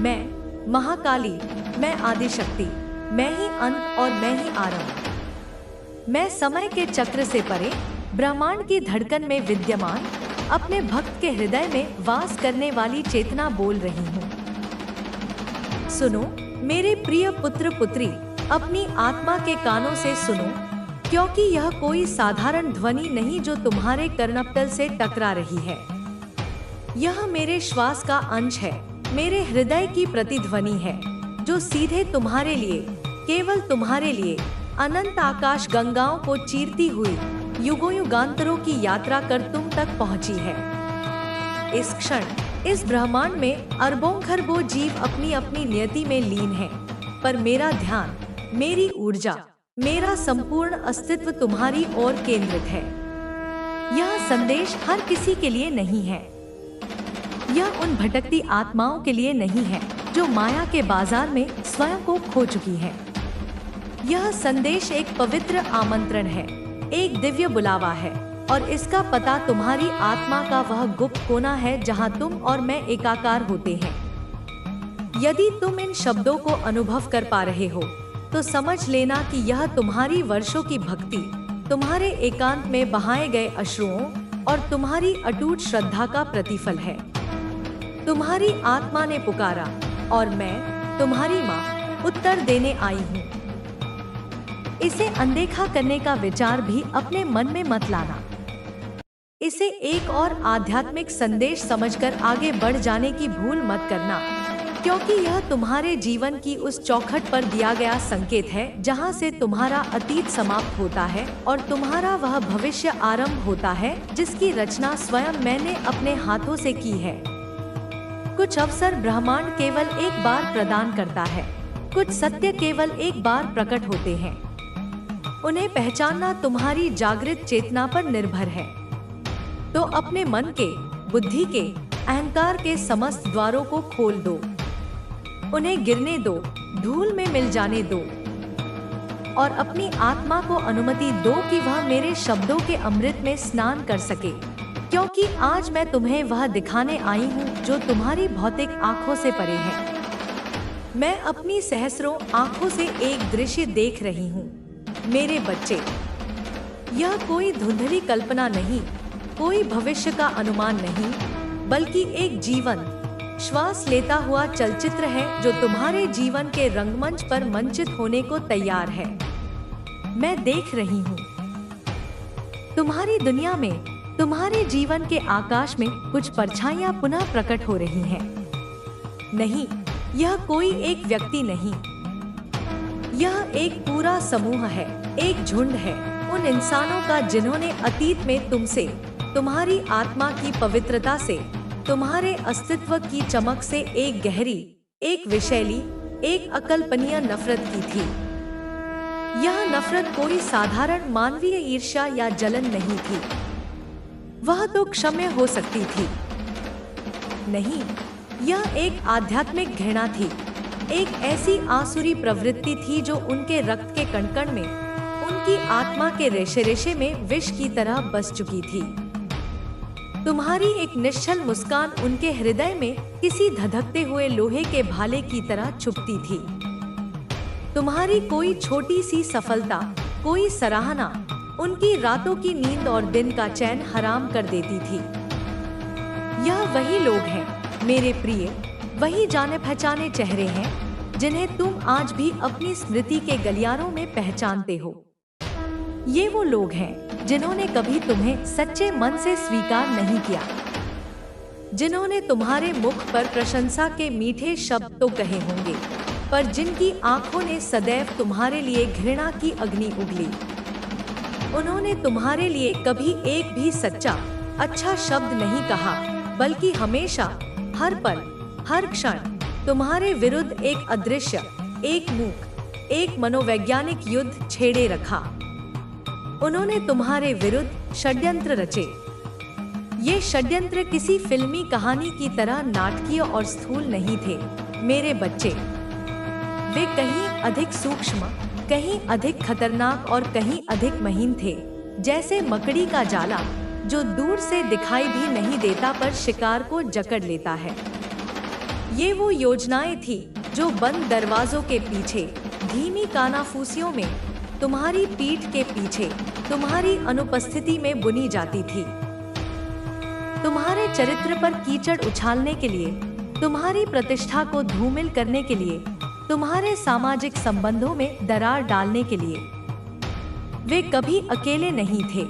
मैं महाकाली, मैं आदिशक्ति, मैं ही अंत और मैं ही आरंभ। मैं समय के चक्र से परे, ब्रह्मांड की धड़कन में विद्यमान, अपने भक्त के हृदय में वास करने वाली चेतना बोल रही हूँ। सुनो मेरे प्रिय पुत्र पुत्री, अपनी आत्मा के कानों से सुनो, क्योंकि यह कोई साधारण ध्वनि नहीं जो तुम्हारे कर्णपटल से टकरा रही है। यह मेरे श्वास का अंश है, मेरे हृदय की प्रतिध्वनि है, जो सीधे तुम्हारे लिए, केवल तुम्हारे लिए, अनंत आकाश गंगाओं को चीरती हुई युगों युगांतरों की यात्रा कर तुम तक पहुंची है। इस क्षण इस ब्रह्मांड में अरबों खरबों जीव अपनी अपनी नियति में लीन हैं, पर मेरा ध्यान, मेरी ऊर्जा, मेरा संपूर्ण अस्तित्व तुम्हारी ओर केंद्रित है। यह संदेश हर किसी के लिए नहीं है। यह उन भटकती आत्माओं के लिए नहीं है जो माया के बाजार में स्वयं को खो चुकी है। यह संदेश एक पवित्र आमंत्रण है, एक दिव्य बुलावा है, और इसका पता तुम्हारी आत्मा का वह गुप्त कोना है जहां तुम और मैं एकाकार होते हैं। यदि तुम इन शब्दों को अनुभव कर पा रहे हो, तो समझ लेना कि यह तुम्हारी वर्षों की भक्ति, तुम्हारे एकांत में बहाए गए अश्रुओं और तुम्हारी अटूट श्रद्धा का प्रतिफल है। तुम्हारी आत्मा ने पुकारा और मैं, तुम्हारी माँ, उत्तर देने आई हूँ। इसे अनदेखा करने का विचार भी अपने मन में मत लाना। इसे एक और आध्यात्मिक संदेश समझकर आगे बढ़ जाने की भूल मत करना, क्योंकि यह तुम्हारे जीवन की उस चौखट पर दिया गया संकेत है जहां से तुम्हारा अतीत समाप्त होता है और तुम्हारा वह भविष्य आरंभ होता है जिसकी रचना स्वयं मैंने अपने हाथों से की है। कुछ अवसर ब्रह्मांड केवल एक बार प्रदान करता है, कुछ सत्य केवल एक बार प्रकट होते हैं। उन्हें पहचानना तुम्हारी जागृत चेतना पर निर्भर है। तो अपने मन के, बुद्धि के, अहंकार के समस्त द्वारों को खोल दो, उन्हें गिरने दो, धूल में मिल जाने दो, और अपनी आत्मा को अनुमति दो कि वह मेरे शब्दों के अमृत में स्नान कर सके, क्योंकि आज मैं तुम्हें वह दिखाने आई हूँ जो तुम्हारी भौतिक आंखों से परे है। मैं अपनी सहस्रों आंखों से एक दृश्य देख रही हूँ। मेरे बच्चे, यह कोई धुंधली कल्पना नहीं, कोई भविष्य का अनुमान नहीं, बल्कि एक जीवन, श्वास लेता हुआ चलचित्र है जो तुम्हारे जीवन के रंगमंच पर मंचित होने को तैयार है। मैं देख रही हूँ। तुम्हारी दुनिया में, तुम्हारे जीवन के आकाश में कुछ परछाइयां पुनः प्रकट हो रही हैं। नहीं, यह कोई एक व्यक्ति नहीं, यह एक पूरा समूह है, एक झुंड है उन इंसानों का जिन्होंने अतीत में तुमसे, तुम्हारी आत्मा की पवित्रता से, तुम्हारे अस्तित्व की चमक से एक गहरी, एक विषैली, एक अकल्पनीय नफरत की थी। यह नफरत कोई साधारण मानवीय ईर्ष्या या जलन नहीं थी। वह तो क्षम्य हो सकती थी। नहीं, यह एक आध्यात्मिक घृणा थी, एक ऐसी आसुरी प्रवृत्ति थी जो उनके रक्त के कण-कण में, उनकी आत्मा के रेशे-रेशे में विष की तरह बस चुकी थी। तुम्हारी एक निश्चल मुस्कान उनके हृदय में किसी धधकते हुए लोहे के भाले की तरह चुभती थी। तुम्हारी कोई छोटी सी सफलता, कोई सराहना, उनकी रातों की नींद और दिन का चैन हराम कर देती थी। यह वही लोग हैं, मेरे प्रिय, वही जाने पहचाने चेहरे हैं जिन्हें तुम आज भी अपनी स्मृति के गलियारों में पहचानते हो। ये वो लोग हैं जिन्होंने कभी तुम्हें सच्चे मन से स्वीकार नहीं किया, जिन्होंने तुम्हारे मुख पर प्रशंसा के मीठे शब्द तो कहे होंगे, पर जिनकी आंखों ने सदैव तुम्हारे लिए घृणा की अग्नि उगली। उन्होंने तुम्हारे लिए कभी एक भी सच्चा, अच्छा शब्द नहीं कहा, बल्कि हमेशा, हर पल, हर क्षण तुम्हारे विरुद्ध एक अदृश्य, एक मूक, एक मनोवैज्ञानिक युद्ध छेड़े रखा। उन्होंने तुम्हारे विरुद्ध षड्यंत्र रचे। ये षड्यंत्र किसी फिल्मी कहानी की तरह नाटकीय और स्थूल नहीं थे, मेरे बच्चे। वे कहीं अधिक सूक्ष्म, कहीं अधिक खतरनाक और कहीं अधिक महीन थे, जैसे मकड़ी का जाला जो दूर से दिखाई भी नहीं देता पर शिकार को जकड़ लेता है। ये वो योजनाएं थी जो बंद दरवाजों के पीछे, धीमी कानाफूसियों में, तुम्हारी पीठ के पीछे, तुम्हारी अनुपस्थिति में बुनी जाती थी। तुम्हारे चरित्र पर कीचड़ उछालने के लिए, तुम्हारी प्रतिष्ठा को धूमिल करने के लिए, तुम्हारे सामाजिक संबंधों में दरार डालने के लिए। वे कभी अकेले नहीं थे।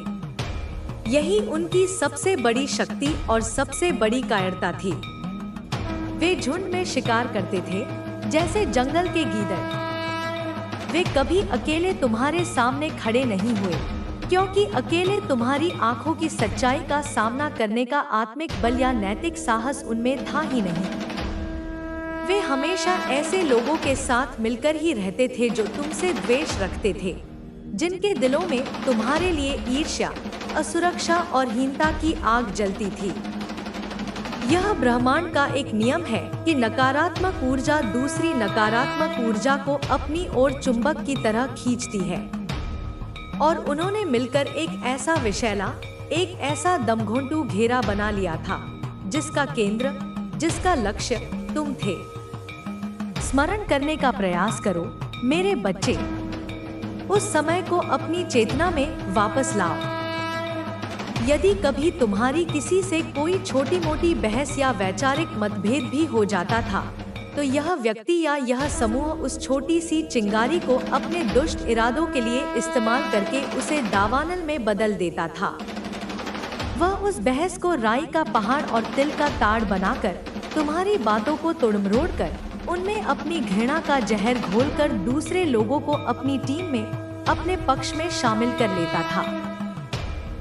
यही उनकी सबसे बड़ी शक्ति और सबसे बड़ी कायरता थी। वे झुंड में शिकार करते थे, जैसे जंगल के गीदड़। वे कभी अकेले तुम्हारे सामने खड़े नहीं हुए, क्योंकि अकेले तुम्हारी आंखों की सच्चाई का सामना करने का आत्मिक बल या नैतिक साहस उनमें था ही नहीं। वे हमेशा ऐसे लोगों के साथ मिलकर ही रहते थे जो तुमसे द्वेष रखते थे, जिनके दिलों में तुम्हारे लिए ईर्ष्या, असुरक्षा और हीनता की आग जलती थी। यह ब्रह्मांड का एक नियम है कि नकारात्मक ऊर्जा दूसरी नकारात्मक ऊर्जा को अपनी ओर चुंबक की तरह खींचती है। और उन्होंने मिलकर एक ऐसा विशैला, एक ऐसा दमघोंटू घेरा बना लिया था, जिसका केंद्र, जिसका लक्ष्य तुम थे। स्मरण करने का प्रयास करो मेरे बच्चे। उस समय को अपनी चेतना में वापस लाओ। यदि कभी तुम्हारी किसी से कोई छोटी मोटी बहस या वैचारिक मतभेद भी हो जाता था, तो यह व्यक्ति या यह समूह उस छोटी सी चिंगारी को अपने दुष्ट इरादों के लिए इस्तेमाल करके उसे दावानल में बदल देता था। वह उस बहस को राई का पहाड़ और तिल का ताड़ बनाकर, तुम्हारी बातों को तोड़मरोड़ कर, उनमें अपनी घृणा का जहर घोलकर दूसरे लोगों को अपनी टीम में, अपने पक्ष में शामिल कर लेता था।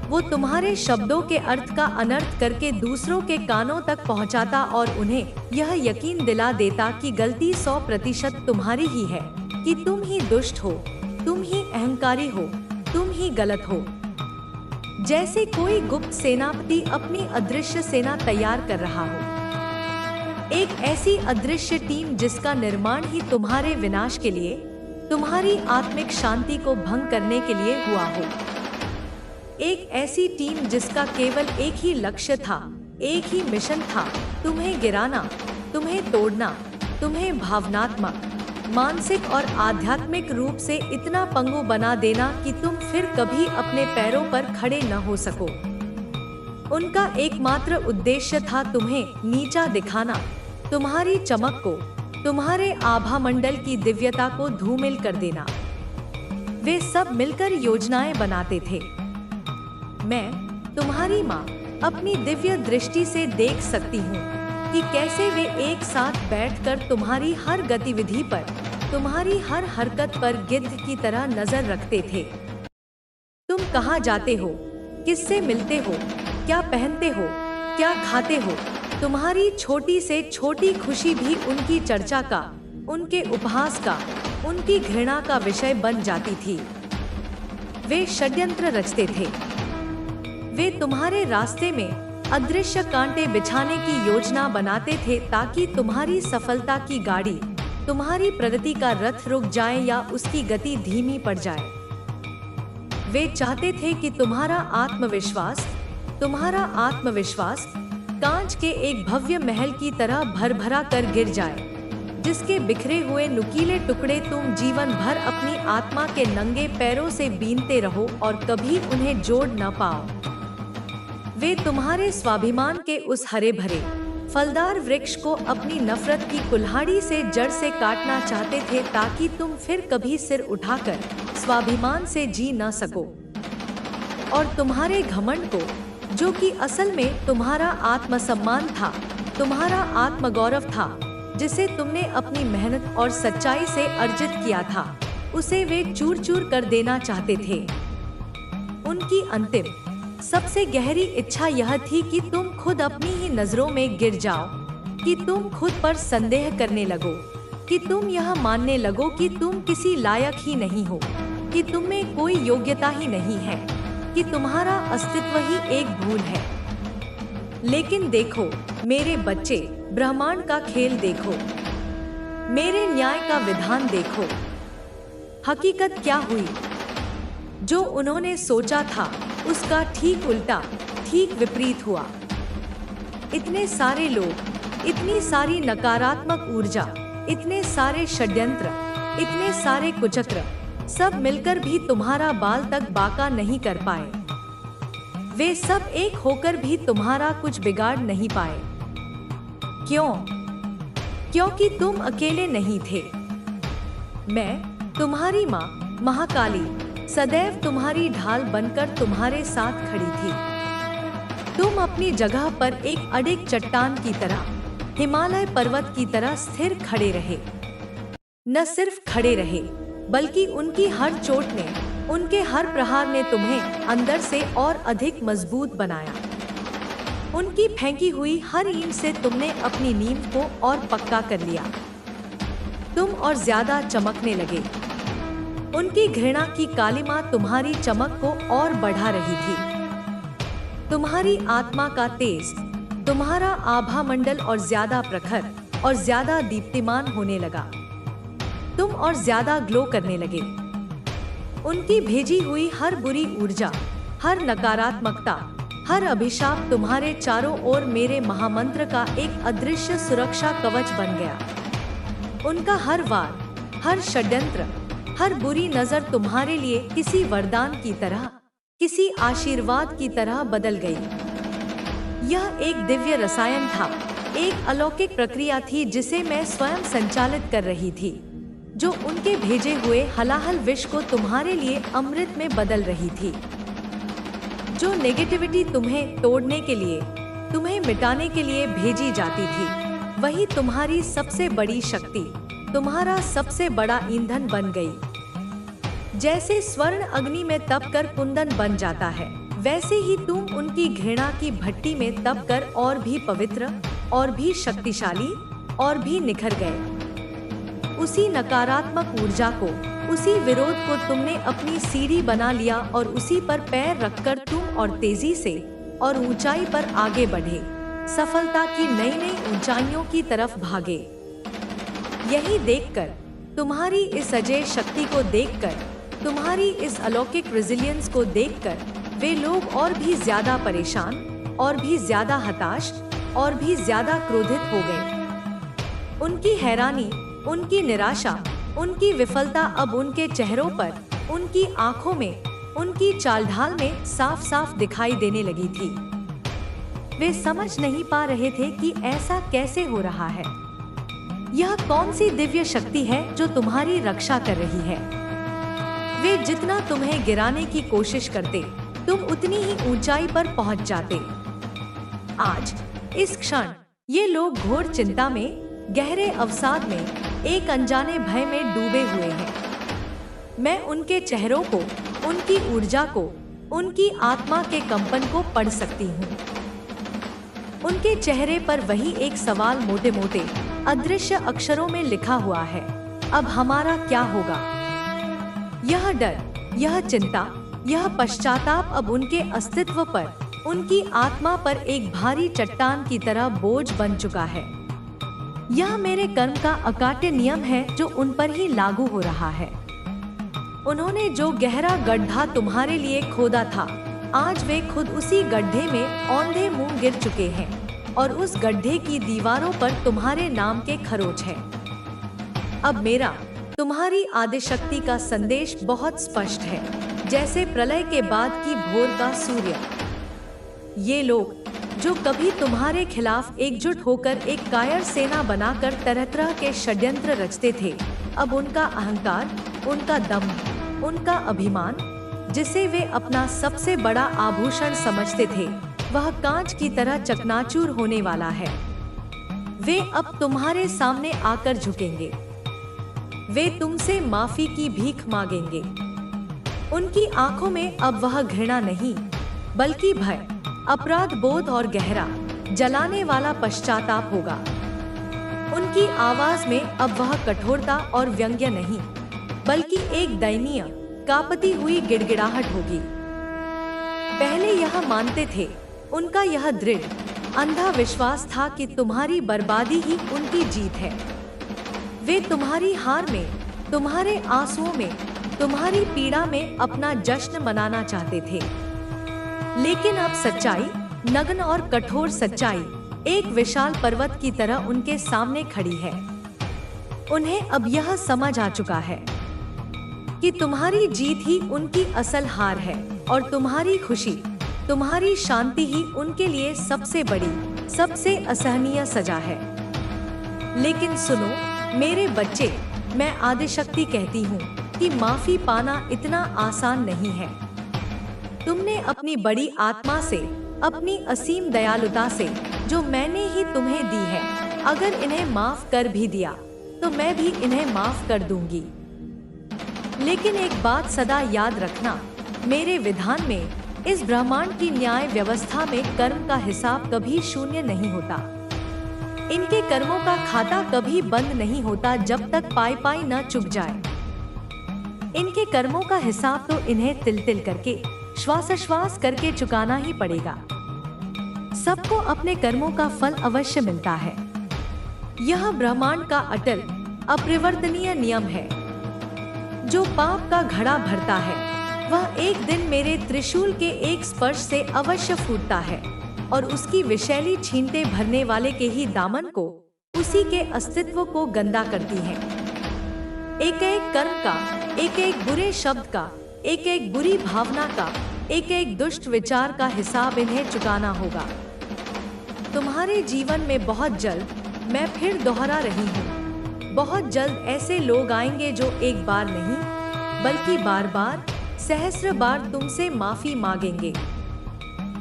वो तुम्हारे शब्दों के अर्थ का अनर्थ करके दूसरों के कानों तक पहुंचाता और उन्हें यह यकीन दिला देता कि गलती 100% तुम्हारी ही है, कि तुम ही दुष्ट हो, तुम ही अहंकारी हो, तुम ही गलत हो। जैसे कोई गुप्त सेनापति अपनी अदृश्य सेना तैयार कर रहा हो, एक ऐसी अदृश्य टीम जिसका निर्माण ही तुम्हारे विनाश के लिए, तुम्हारी आत्मिक शांति को भंग करने के लिए हुआ हो। एक ऐसी टीम जिसका केवल एक ही लक्ष्य था, एक ही मिशन था, तुम्हें गिराना, तुम्हें तोड़ना, तुम्हें भावनात्मक, मानसिक और आध्यात्मिक रूप से इतना पंगु बना देना कि तुम फिर कभी अपने पैरों पर खड़े न हो सको। उनका एकमात्र उद्देश्य था तुम्हें नीचा दिखाना, तुम्हारी चमक को, तुम्हारे आभा मंडल की दिव्यता को धूमिल कर देना। वे सब मिलकर योजनाएं बनाते थे। मैं, तुम्हारी माँ, अपनी दिव्य दृष्टि से देख सकती हूँ कि कैसे वे एक साथ बैठकर तुम्हारी हर गतिविधि पर, तुम्हारी हर हरकत पर गिद्ध की तरह नजर रखते थे। तुम कहाँ जाते हो, किससे मिलते हो, क्या पहनते हो, क्या खाते हो, तुम्हारी छोटी से छोटी खुशी भी उनकी चर्चा का, उनके उपहास का, उनकी घृणा का विषय बन जाती थी। वे षड्यंत्र रचते थे। वे तुम्हारे रास्ते में अदृश्य कांटे बिछाने की योजना बनाते थे ताकि तुम्हारी सफलता की गाड़ी, तुम्हारी प्रगति का रथ रुक जाए या उसकी गति धीमी पड़ जाए। वे चाहते थे कि तुम्हारा आत्मविश्वास कांच के एक भव्य महल की तरह भरभरा कर गिर जाए, जिसके बिखरे हुए नुकीले टुकड़े तुम जीवन भर अपनी आत्मा के नंगे पैरों से बीनते रहो और कभी उन्हें जोड़ न पाओ। वे तुम्हारे स्वाभिमान के उस हरे भरे फलदार वृक्ष को अपनी नफरत की कुल्हाड़ी से जड़ से काटना चाहते थे ताकि तुम फिर कभी सिर उठाकर स्वाभिमान से जी न सको। और तुम्हारे घमंड को, जो कि असल में तुम्हारा आत्मसम्मान था, तुम्हारा आत्मगौरव था, जिसे तुमने अपनी मेहनत और सच्चाई से अर्जित किया था, उसे वे चूर चूर कर देना चाहते थे। उनकी अंतिम, सबसे गहरी इच्छा यह थी कि तुम खुद अपनी ही नजरों में गिर जाओ, कि तुम खुद पर संदेह करने लगो, कि तुम यह मानने लगो कि तुम किसी लायक ही नहीं हो, कि तुम में कोई योग्यता ही नहीं है, कि तुम्हारा अस्तित्व ही एक भूल है। लेकिन देखो मेरे बच्चे, ब्रह्मांड का खेल देखो, मेरे न्याय का विधान देखो। हकीकत क्या हुई? जो उन्होंने सोचा था उसका ठीक उल्टा, ठीक विपरीत हुआ। इतने सारे लोग, इतनी सारी नकारात्मक ऊर्जा, इतने सारे षड्यंत्र, इतने सारे कुचक्र, सब मिलकर भी तुम्हारा बाल तक बांका नहीं कर पाए। वे सब एक होकर भी तुम्हारा कुछ बिगाड़ नहीं पाए। क्यों? क्योंकि तुम अकेले नहीं थे। मैं, तुम्हारी माँ महाकाली, सदैव तुम्हारी ढाल बनकर तुम्हारे साथ खड़ी थी। तुम अपनी जगह पर एक अडिग चट्टान की तरह, हिमालय पर्वत की तरह स्थिर खड़े रहे। न सिर्फ खड़े रहे, बल्कि उनकी हर चोट ने, उनके हर प्रहार ने तुम्हें अंदर से और अधिक मजबूत बनाया। उनकी फेंकी हुई हर ईंट से तुमने अपनी नींव को और पक्का कर लिया। तुम और ज्यादा चमकने लगे। उनकी घृणा की कालिमा तुम्हारी चमक को और बढ़ा रही थी। तुम्हारी आत्मा का तेज, तुम्हारा आभा मंडल और ज्यादा प्रखर और ज्यादा दीप्तिमान होने लगा। तुम और ज्यादा ग्लो करने लगे। उनकी भेजी हुई हर बुरी ऊर्जा, हर नकारात्मकता, हर अभिशाप तुम्हारे चारों ओर मेरे महामंत्र का एक अदृश्य सुरक्षा कवच बन गया। उनका हर वार, हर षड्यंत्र, हर बुरी नजर तुम्हारे लिए किसी वरदान की तरह, किसी आशीर्वाद की तरह बदल गई। यह एक दिव्य रसायन था, एक अलौकिक प्रक्रिया थी जिसे मैं स्वयं संचालित कर रही थी, जो उनके भेजे हुए हलाहल विष को तुम्हारे लिए अमृत में बदल रही थी। जो नेगेटिविटी तुम्हें तोड़ने के लिए, तुम्हें मिटाने के लिए भेजी जाती थी, वही तुम्हारी सबसे बड़ी शक्ति, तुम्हारा सबसे बड़ा ईंधन बन गई। जैसे स्वर्ण अग्नि में तपकर कुंदन बन जाता है, वैसे ही तुम उनकी घृणा की भट्टी में तपकर और भी पवित्र, और भी शक्तिशाली, और भी निखर गए। उसी नकारात्मक ऊर्जा को, उसी विरोध को तुमने अपनी सीढ़ी बना लिया और उसी पर पैर रखकर तुम और तेजी से और ऊंचाई पर आगे बढ़े, सफलता की नई नई ऊंचाइयों की तरफ भागे। यही देखकर, तुम्हारी इस अजय शक्ति को देखकर, तुम्हारी इस अलौकिक रेजिलियंस को देखकर, वे लोग और भी ज्यादा परेशान, और भी ज्यादा हताश, और भी ज्यादा क्रोधित हो गए। उनकी हैरानी, उनकी निराशा, उनकी विफलता अब उनके चेहरों पर, उनकी आंखों में, उनकी चालढाल में साफ साफ दिखाई देने लगी थी। वे समझ नहीं पा रहे थे कि ऐसा कैसे हो रहा है। यह कौन सी दिव्य शक्ति है जो तुम्हारी रक्षा कर रही है। वे जितना तुम्हें गिराने की कोशिश करते, तुम उतनी ही ऊंचाई पर पहुंच जाते। आज, इस क्षण, ये लोग घोर चिंता में, गहरे अवसाद में, एक अनजाने भय में डूबे हुए हैं। मैं उनके चेहरों को, उनकी ऊर्जा को, उनकी आत्मा के कंपन को पढ़ सकती हूँ। उनके चेहरे पर वही एक सवाल मोटे मोटे अदृश्य अक्षरों में लिखा हुआ है, अब हमारा क्या होगा। यह डर, यह चिंता, यह पश्चाताप अब उनके अस्तित्व पर, उनकी आत्मा पर एक भारी चट्टान की तरह बोझ बन चुका है। यह मेरे कर्म का अकाट्य नियम है जो उन पर ही लागू हो रहा है। उन्होंने जो गहरा गड्ढा तुम्हारे लिए खोदा था, आज वे खुद उसी गड्ढे में औंधे मुंह गिर चुके हैं, और उस गड्ढे की दीवारों पर तुम्हारे नाम के खरोच हैं। अब मेरा, तुम्हारी आदिशक्ति का संदेश बहुत स्पष्ट है, जैसे प्रलय के बाद की भोर का सूर्य। ये लोग, जो कभी तुम्हारे खिलाफ एकजुट होकर एक कायर सेना बनाकर तरह तरह के षड्यंत्र रचते थे, अब उनका अहंकार, उनका दम, उनका अभिमान, जिसे वे अपना सबसे बड़ा आभूषण समझते थे, वह कांच की तरह चकनाचूर होने वाला है। वे अब तुम्हारे सामने आकर झुकेंगे। वे तुमसे माफी की भीख मांगेंगे। उनकी आंखों में अब वह घृणा नहीं, बल्कि भय, अपराध बोध और गहरा, जलाने वाला पश्चाताप होगा। उनकी आवाज में अब वह कठोरता और व्यंग्य नहीं, बल्कि एक दयनीय, कांपती हुई गिड़गिड़ाहट होगी। पहले यह मानते थे, उनका यह दृढ़, अंधा विश्वास था कि तुम्हारी बर्बादी ही उनकी जीत है। वे तुम्हारी हार में, तुम्हारे आंसुओं में, तुम्हारी पीड़ा में अपना जश्न मनाना चाहते थे। लेकिन अब सच्चाई, नग्न और कठोर सच्चाई, एक विशाल पर्वत की तरह उनके सामने खड़ी है। उन्हें अब यह समझ आ चुका है कि तुम्हारी जीत ही उनकी असल हार है और तुम्हारी खुशी, तुम्हारी शांति ही उनके लिए सबसे बड़ी, सबसे असहनीय सजा है। लेकिन सुनो मेरे बच्चे, मैं आदिशक्ति कहती हूँ कि माफी पाना इतना आसान नहीं है। तुमने अपनी बड़ी आत्मा से, अपनी असीम दयालुता से जो मैंने ही तुम्हें दी है, अगर इन्हें माफ कर भी दिया तो मैं भी इन्हें माफ कर दूंगी। लेकिन एक बात सदा याद रखना, मेरे विधान में, इस ब्रह्मांड की न्याय व्यवस्था में कर्म का हिसाब कभी शून्य नहीं होता। इनके कर्मों का खाता कभी बंद नहीं होता जब तक पाई पाई न चुक जाए। इनके कर्मों का हिसाब तो इन्हें तिल तिल करके, श्वास श्वास करके चुकाना ही पड़ेगा। सबको अपने कर्मों का फल अवश्य मिलता है। यह ब्रह्मांड का अटल, अपरिवर्तनीय नियम है। जो पाप का घड़ा भरता है वह एक दिन मेरे त्रिशूल के एक स्पर्श से अवश्य फूटता है और उसकी विषैली छींटे भरने वाले के ही दामन को, उसी के अस्तित्व को गंदा करती है। एक एक कर्म का, एक एक बुरे शब्द का, एक एक बुरी भावना का, एक एक दुष्ट विचार का हिसाब इन्हें चुकाना होगा। तुम्हारे जीवन में बहुत जल्द, मैं फिर दोहरा रही हूँ, बहुत जल्द ऐसे लोग आएंगे जो एक बार नहीं बल्कि बार बार, सहस्र बार तुमसे माफी मांगेंगे।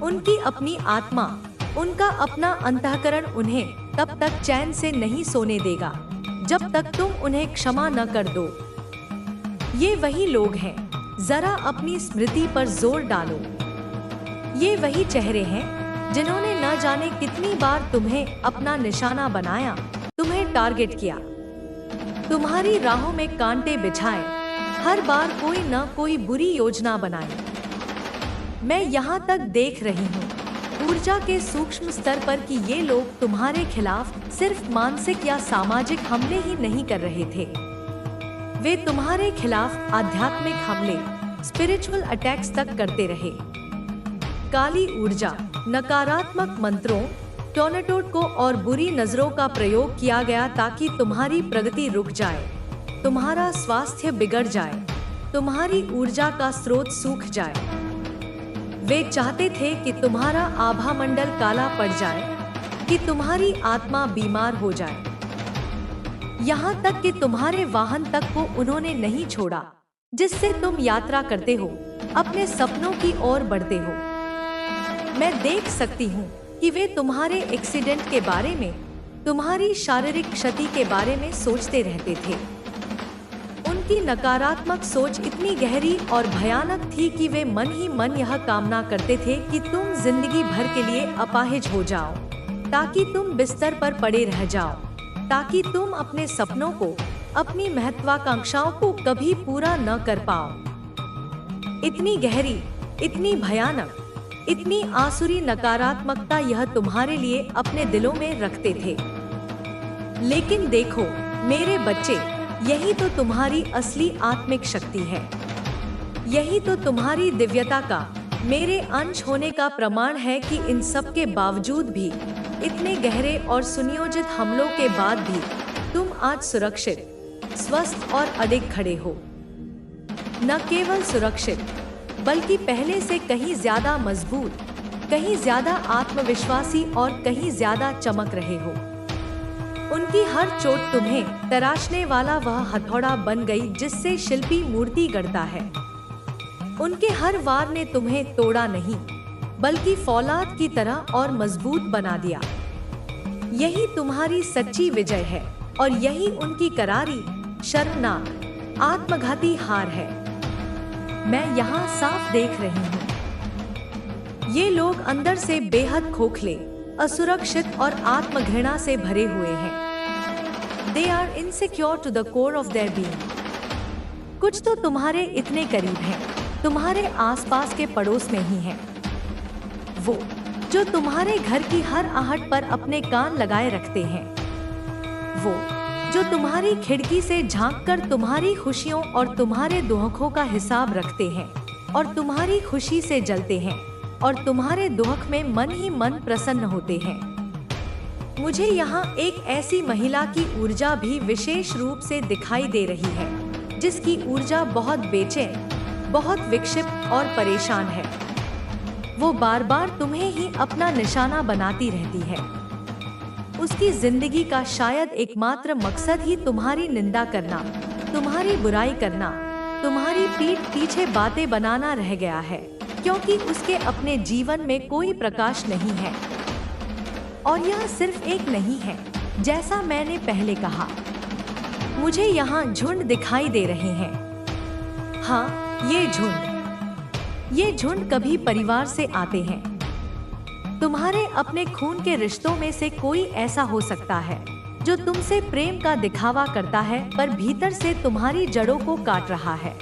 उनकी अपनी आत्मा, उनका अपना अंतःकरण उन्हें तब तक चैन से नहीं सोने देगा जब तक तुम उन्हें क्षमा न कर दो। ये वही लोग हैं, जरा अपनी स्मृति पर जोर डालो। ये वही चेहरे हैं जिन्होंने न जाने कितनी बार तुम्हें अपना निशाना बनाया, तुम्हें टारगेट किया, तुम्हारी राहों में कांटे बिछाए, हर बार कोई न कोई बुरी योजना बनाई। मैं यहाँ तक देख रही हूँ ऊर्जा के सूक्ष्म स्तर पर कि ये लोग तुम्हारे खिलाफ सिर्फ मानसिक या सामाजिक हमले ही नहीं कर रहे थे, वे तुम्हारे खिलाफ आध्यात्मिक हमले, स्पिरिचुअल अटैक्स तक करते रहे। काली ऊर्जा, नकारात्मक मंत्रों, टोनाटोटकों और बुरी नजरों का प्रयोग किया गया ताकि तुम्हारी प्रगति रुक जाए, तुम्हारा स्वास्थ्य बिगड़ जाए, तुम्हारी ऊर्जा का स्रोत सूख जाए। वे चाहते थे कि तुम्हारा आभा मंडल काला पड़ जाए, कि तुम्हारी आत्मा बीमार हो जाए। यहाँ तक कि तुम्हारे वाहन तक को उन्होंने नहीं छोड़ा जिससे तुम यात्रा करते हो, अपने सपनों की ओर बढ़ते हो। मैं देख सकती हूँ कि वे तुम्हारे एक्सीडेंट के बारे में, तुम्हारी शारीरिक क्षति के बारे में सोचते रहते थे। उनकी नकारात्मक सोच इतनी गहरी और भयानक थी कि वे मन ही मन यह कामना करते थे कि तुम जिंदगी भर के लिए अपाहिज हो जाओ, ताकि तुम बिस्तर पर पड़े रह जाओ, ताकि तुम अपने सपनों को, अपनी महत्वाकांक्षाओं को कभी पूरा न कर पाओ। इतनी गहरी, इतनी भयानक, इतनी आसुरी नकारात्मकता यह तुम्हारे लिए अपने दिलों में रखते थे। लेकिन देखो मेरे बच्चे, यही तो तुम्हारी असली आत्मिक शक्ति है। यही तो तुम्हारी दिव्यता का, मेरे अंश होने का प्रमाण है कि इन सब के बावजूद भी, इतने गहरे और सुनियोजित हमलों के बाद भी तुम आज सुरक्षित, स्वस्थ और अडिग खड़े हो। न केवल सुरक्षित, बल्कि पहले से कहीं ज्यादा मजबूत, कहीं ज्यादा आत्मविश्वासी और कहीं ज्यादा चमक रहे हो। उनकी हर चोट तुम्हें तराशने वाला वह हथौड़ा बन गई जिससे शिल्पी मूर्ति गढ़ता है। उनके हर वार ने तुम्हें तोड़ा नहीं, बल्कि फौलाद की तरह और मजबूत बना दिया। यही तुम्हारी सच्ची विजय है और यही उनकी करारी, शर्मनाक, आत्मघाती हार है। मैं यहाँ साफ देख रही हूँ। ये लोग अंदर से बेहद खोखले, असुरक्षित और आत्मघृणा से भरे हुए हैं। They are insecure to the core of their being. कुछ तो तुम्हारे इतने करीब हैं, तुम्हारे आसपास के पड़ोस में ही हैं। वो जो तुम्हारे घर की हर आहट पर अपने कान लगाए रखते हैं, वो जो तुम्हारी खिड़की से झांककर तुम्हारी खुशियों और तुम्हारे दुखों का हिसाब रखते हैं और तुम्हारी खुशी से जलते हैं और तुम्हारे दुख में मन ही मन प्रसन्न होते हैं। मुझे यहाँ एक ऐसी महिला की ऊर्जा भी विशेष रूप से दिखाई दे रही है, जिसकी ऊर्जा बहुत बेचैन, बहुत विक्षिप्त और परेशान है। वो बार बार तुम्हें ही अपना निशाना बनाती रहती है। उसकी जिंदगी का शायद एकमात्र मकसद ही तुम्हारी निंदा करना, तुम्हारी बुराई करना, तुम्हारी पीठ पीछे बातें बनाना रह गया है, क्योंकि उसके अपने जीवन में कोई प्रकाश नहीं है। और यह सिर्फ एक नहीं है, जैसा मैंने पहले कहा। मुझे यहाँ झुंड दिखाई दे रहे हैं। हाँ, ये झुंड कभी परिवार से आते हैं। तुम्हारे अपने खून के रिश्तों में से कोई ऐसा हो सकता है जो तुमसे प्रेम का दिखावा करता है, पर भीतर से तुम्हारी जड़ों को काट रहा है।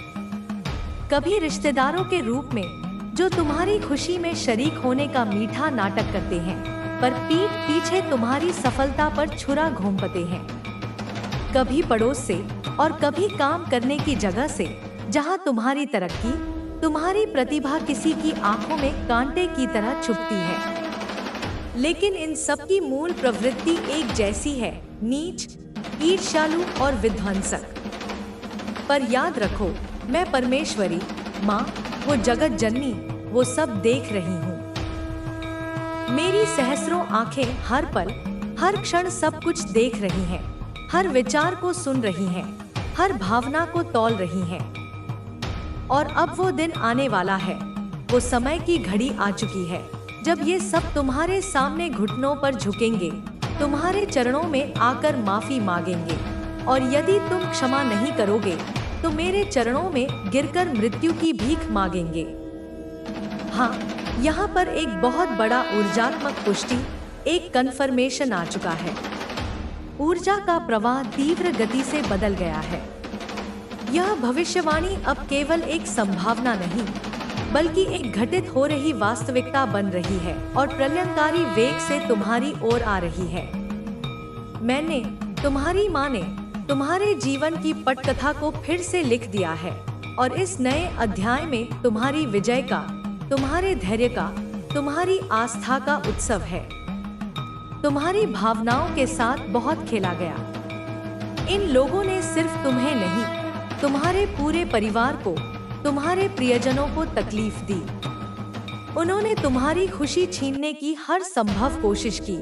कभी रिश्तेदारों के रूप में जो तुम्हारी खुशी में शरीक होने का मीठा नाटक करते हैं, पर पीठ पीछे तुम्हारी सफलता पर छुरा घोंपते हैं। कभी पड़ोस से और कभी काम करने की जगह से, जहां तुम्हारी तरक्की, तुम्हारी प्रतिभा किसी की आंखों में कांटे की तरह चुभती है। लेकिन इन सब की मूल प्रवृत्ति एक जैसी है, नीच, ईर्ष्यालु और विध्वंसक। पर याद रखो, मैं परमेश्वरी, माँ, वो जगत जननी, वो सब देख रही हूँ। मेरी सहस्रों आंखें हर पल, हर क्षण सब कुछ देख रही हैं, हर विचार को सुन रही हैं, हर भावना को तौल रही हैं। और अब वो दिन आने वाला है, वो समय की घड़ी आ चुकी है, जब ये सब तुम्हारे सामने घुटनों पर झुकेंगे, तुम्हारे चरणों में आकर माफी मांगेंगे। और यदि तुम क्षमा नहीं करोगे तो मेरे चरणों में गिरकर मृत्यु की भीख मांगेंगे। हाँ, यहाँ पर एक बहुत बड़ा ऊर्जात्मक पुष्टि, एक कन्फर्मेशन आ चुका है। ऊर्जा का प्रवाह तीव्र गति से बदल गया है। यह भविष्यवाणी अब केवल एक संभावना नहीं, बल्कि एक घटित हो रही वास्तविकता बन रही है और प्रलयंकारी वेग से तुम्हारी ओर आ रही है। मैंने, तुम्हारी माँ ने, तुम्हारे जीवन की पटकथा को फिर से लिख दिया है, और इस नए अध्याय में तुम्हारी विजय का, तुम्हारे धैर्य का, तुम्हारी आस्था का उत्सव है। तुम्हारी भावनाओं के साथ बहुत खेला गया। इन लोगों ने सिर्फ तुम्हें नहीं, तुम्हारे पूरे परिवार को, तुम्हारे प्रियजनों को तकलीफ दी। उन्होंने तुम्हारी खुशी छीनने की हर संभव कोशिश की।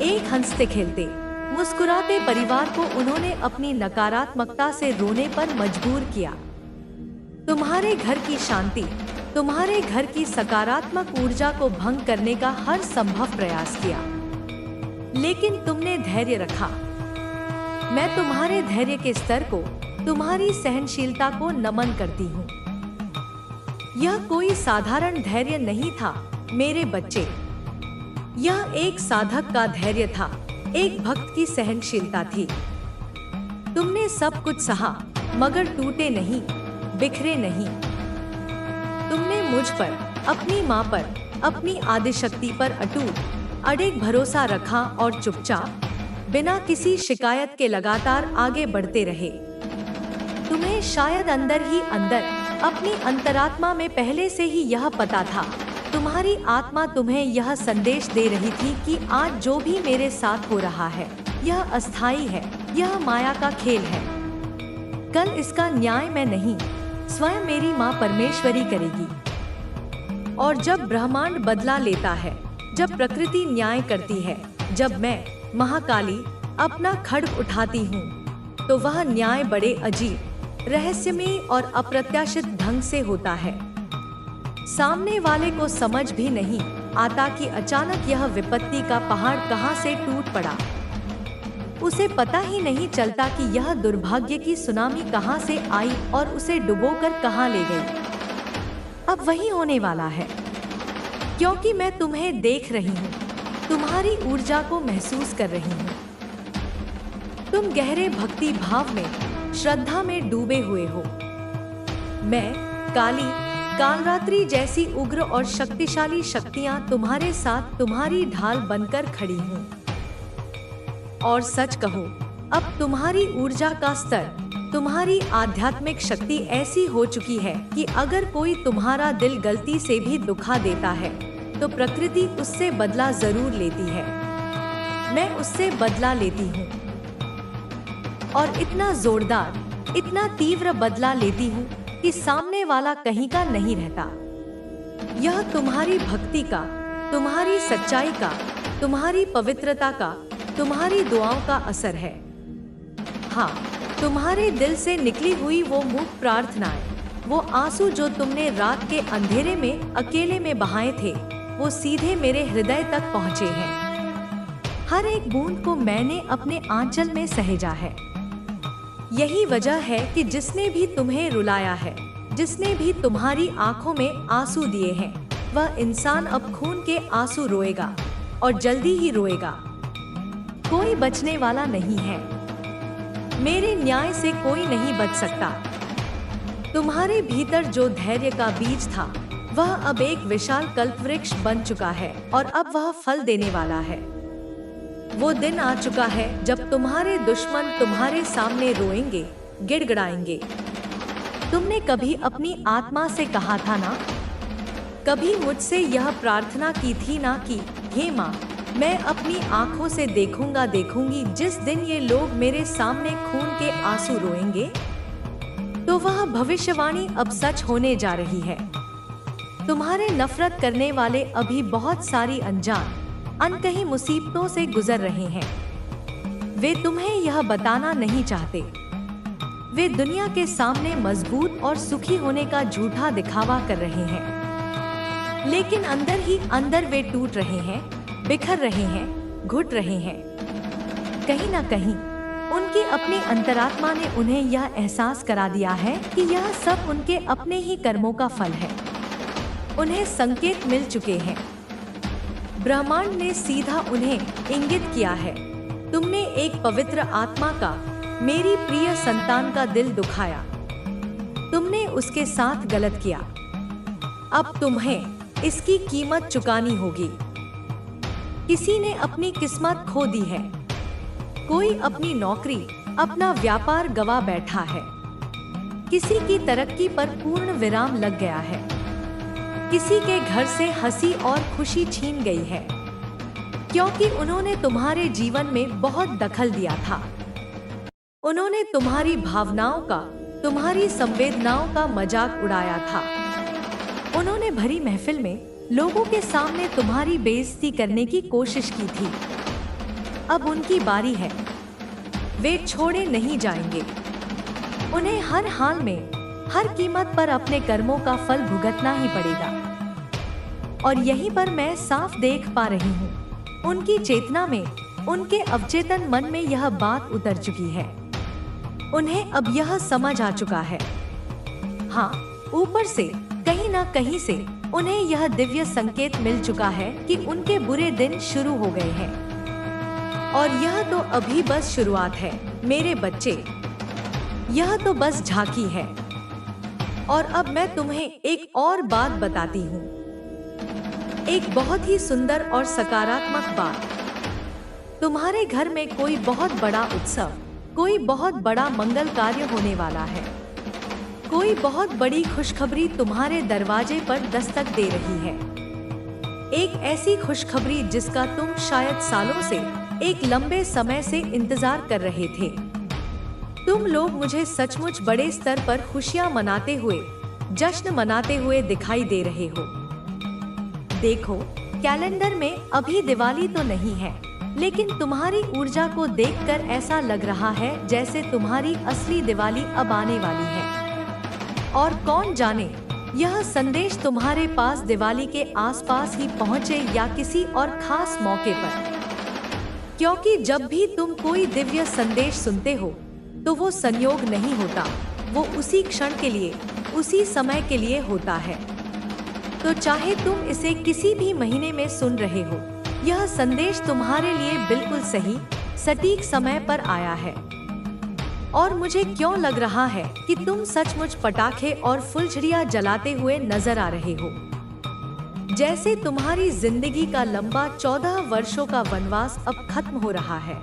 एक हंसते खेलते, मुस्कुराते परिवार को उन्होंने अपनी नकारात्मकता से रोने पर मजबूर किया। तुम्हारे घर की शांति, तुम्हारे घर की सकारात्मक ऊर्जा को भंग करने का हर संभव प्रयास किया, लेकिन तुमने धैर्य रखा। मैं तुम्हारे धैर्य के स्तर को, तुम्हारी सहनशीलता को नमन करती हूँ। यह कोई साधारण धैर्य नहीं था मेरे बच्चे। यह एक साधक का धैर्य था, एक भक्त की सहनशीलता थी। तुमने सब कुछ सहा, मगर टूटे नहीं, बिखरे नहीं। तुमने मुझ पर, अपनी माँ पर, अपनी आदिशक्ति पर अडिग भरोसा रखा और चुपचाप, बिना किसी शिकायत के लगातार आगे बढ़ते रहे। तुम्हें शायद अंदर ही अंदर, अपनी अंतरात्मा में पहले से ही यह पता था। तुम्हारी आत्मा तुम्हें यह संदेश दे रही थी कि आज जो भी मेरे साथ हो रहा है, यह अस्थायी है, यह माया का खेल है। कल इसका न्याय मैं नहीं, स्वयं मेरी माँ परमेश्वरी करेगी। और जब ब्रह्मांड बदला लेता है, जब प्रकृति न्याय करती है, जब मैं, महाकाली, अपना खड्ग उठाती हूँ, तो वह न्याय बड़े अजीब, रहस्यमयी और अप्रत्याशित ढंग से होता है। सामने वाले को समझ भी नहीं आता कि अचानक यह विपत्ति का पहाड़ कहां से टूट पड़ा। उसे पता ही नहीं चलता कि यह दुर्भाग्य की सुनामी कहां से आई और उसे डुबोकर कहां ले गई। अब वही होने वाला है, क्योंकि मैं तुम्हें देख रही हूँ, तुम्हारी ऊर्जा को महसूस कर रही हूँ। तुम गहरे भक्ति भाव में, श्रद्धा में डूबे हुए हो। मैं, काली, कालरात्रि जैसी उग्र और शक्तिशाली शक्तियां तुम्हारे साथ, तुम्हारी ढाल बनकर खड़ी हूँ। और सच कहो, अब तुम्हारी ऊर्जा का स्तर, तुम्हारी आध्यात्मिक शक्ति ऐसी हो चुकी है कि अगर कोई तुम्हारा दिल गलती से भी दुखा देता है, तो प्रकृति उससे बदला जरूर लेती है। मैं उससे बदला लेती हूँ, और इतना जोरदार, इतना तीव्र बदला लेती हूँ कि सामने वाला कहीं का नहीं रहता। यह तुम्हारी भक्ति का, तुम्हारी सच्चाई का, तुम्हारी पवित्रता का, तुम्हारी दुआओं का असर है। हाँ, तुम्हारे दिल से निकली हुई वो मूक प्रार्थनाएं, वो आंसू जो तुमने रात के अंधेरे में अकेले में बहाए थे, वो सीधे मेरे हृदय तक पहुँचे हैं। हर एक बूंद को मैंने अपने आंचल में सहेजा है। यही वजह है कि जिसने भी तुम्हें रुलाया है, जिसने भी तुम्हारी आंखों में आंसू दिए हैं, वह इंसान अब खून के आंसू रोएगा, और जल्दी ही रोएगा। कोई बचने वाला नहीं है। मेरे न्याय से कोई नहीं बच सकता। तुम्हारे भीतर जो धैर्य का बीज था, वह अब एक विशाल कल्पवृक्ष बन चुका है, और अब वह फल देने वाला है। वो दिन आ चुका है जब तुम्हारे दुश्मन तुम्हारे सामने रोएंगे, गिड़गिड़ाएंगे। तुमने कभी अपनी आत्मा से कहा था ना, कभी मुझसे यह प्रार्थना की थी ना कि हे माँ, मैं अपनी आंखों से देखूंगी जिस दिन ये लोग मेरे सामने खून के आंसू रोएंगे। तो वह भविष्यवाणी अब सच होने जा रही है। तुम्हारे नफरत करने वाले अभी बहुत सारी अनकही मुसीबतों से गुजर रहे हैं। वे तुम्हें यह बताना नहीं चाहते। वे दुनिया के सामने मजबूत और सुखी होने का झूठा दिखावा कर रहे हैं, लेकिन अंदर ही अंदर वे टूट रहे हैं, बिखर रहे हैं, घुट रहे हैं। कहीं ना कहीं उनकी अपनी अंतरात्मा ने उन्हें यह एहसास करा दिया है कि यह सब उनके अपने ही कर्मों का फल है। उन्हें संकेत मिल चुके हैं। ब्रह्मांड ने सीधा उन्हें इंगित किया है। तुमने एक पवित्र आत्मा का, मेरी प्रिय संतान का दिल दुखाया। तुमने उसके साथ गलत किया। अब तुम्हें इसकी कीमत चुकानी होगी। किसी ने अपनी किस्मत खो दी है। कोई अपनी नौकरी, अपना व्यापार गवा बैठा है। किसी की तरक्की पर पूर्ण विराम लग गया है। किसी के घर से हंसी और खुशी छीन गई है, क्योंकि उन्होंने तुम्हारे जीवन में बहुत दखल दिया था। उन्होंने तुम्हारी भावनाओं का, तुम्हारी संवेदनाओं का मजाक उड़ाया था। उन्होंने भरी महफिल में लोगों के सामने तुम्हारी बेइज्जती करने की कोशिश की थी। अब उनकी बारी है। वे छोड़े नहीं जाएंगे। उन्हें हर हाल में, हर कीमत पर अपने कर्मों का फल भुगतना ही पड़ेगा। और यहीं पर मैं साफ देख पा रही हूँ, उनकी चेतना में, उनके अवचेतन मन में यह बात उतर चुकी है। उन्हें अब यह समझ आ चुका है। हाँ, ऊपर से, कहीं ना कहीं से उन्हें यह दिव्य संकेत मिल चुका है कि उनके बुरे दिन शुरू हो गए हैं। और यह तो अभी बस शुरुआत है मेरे बच्चे। यह तो बस झांकी है। और अब मैं तुम्हें एक और बात बताती हूँ, एक बहुत ही सुंदर और सकारात्मक बात। तुम्हारे घर में कोई बहुत बड़ा उत्सव, कोई बहुत बड़ा मंगल कार्य होने वाला है। कोई बहुत बड़ी खुशखबरी तुम्हारे दरवाजे पर दस्तक दे रही है। एक ऐसी खुशखबरी जिसका तुम शायद सालों से, एक लंबे समय से इंतजार कर रहे थे। तुम लोग मुझे सचमुच बड़े स्तर पर खुशियां मनाते हुए, जश्न मनाते हुए दिखाई दे रहे हो। देखो, कैलेंडर में अभी दिवाली तो नहीं है, लेकिन तुम्हारी ऊर्जा को देखकर ऐसा लग रहा है जैसे तुम्हारी असली दिवाली अब आने वाली है। और कौन जाने, यह संदेश तुम्हारे पास दिवाली के आसपास ही पहुंचे या किसी और खास मौके पर। क्योंकि जब भी तुम कोई दिव्य संदेश सुनते हो, तो वो संयोग नहीं होता, वो उसी क्षण के लिए, उसी समय के लिए होता है। तो चाहे तुम इसे किसी भी महीने में सुन रहे हो, यह संदेश तुम्हारे लिए बिल्कुल सही, सटीक समय पर आया है। और मुझे क्यों लग रहा है कि तुम सचमुच पटाखे और फुलझड़ियां जलाते हुए नजर आ रहे हो। जैसे तुम्हारी जिंदगी का लंबा 14 वर्षों का वनवास अब खत्म हो रहा है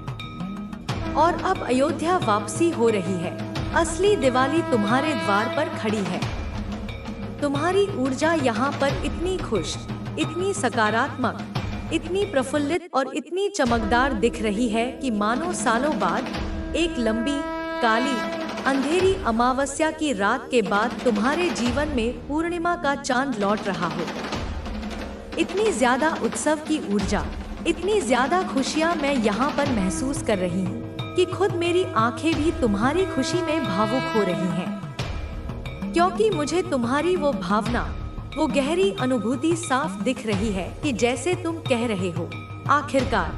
और अब अयोध्या वापसी हो रही है। असली दिवाली तुम्हारे द्वार पर खड़ी है। तुम्हारी ऊर्जा यहाँ पर इतनी खुश, इतनी सकारात्मक, इतनी प्रफुल्लित और इतनी चमकदार दिख रही है कि मानो सालों बाद एक लंबी, काली, अंधेरी अमावस्या की रात के बाद तुम्हारे जीवन में पूर्णिमा का चांद लौट रहा हो। इतनी ज्यादा उत्सव की ऊर्जा, इतनी ज्यादा खुशियाँ मैं यहाँ पर महसूस कर रही हूँ कि खुद मेरी आंखें भी तुम्हारी खुशी में भावुक हो रही हैं। क्योंकि मुझे तुम्हारी वो भावना, वो गहरी अनुभूति साफ दिख रही है कि जैसे तुम कह रहे हो, आखिरकार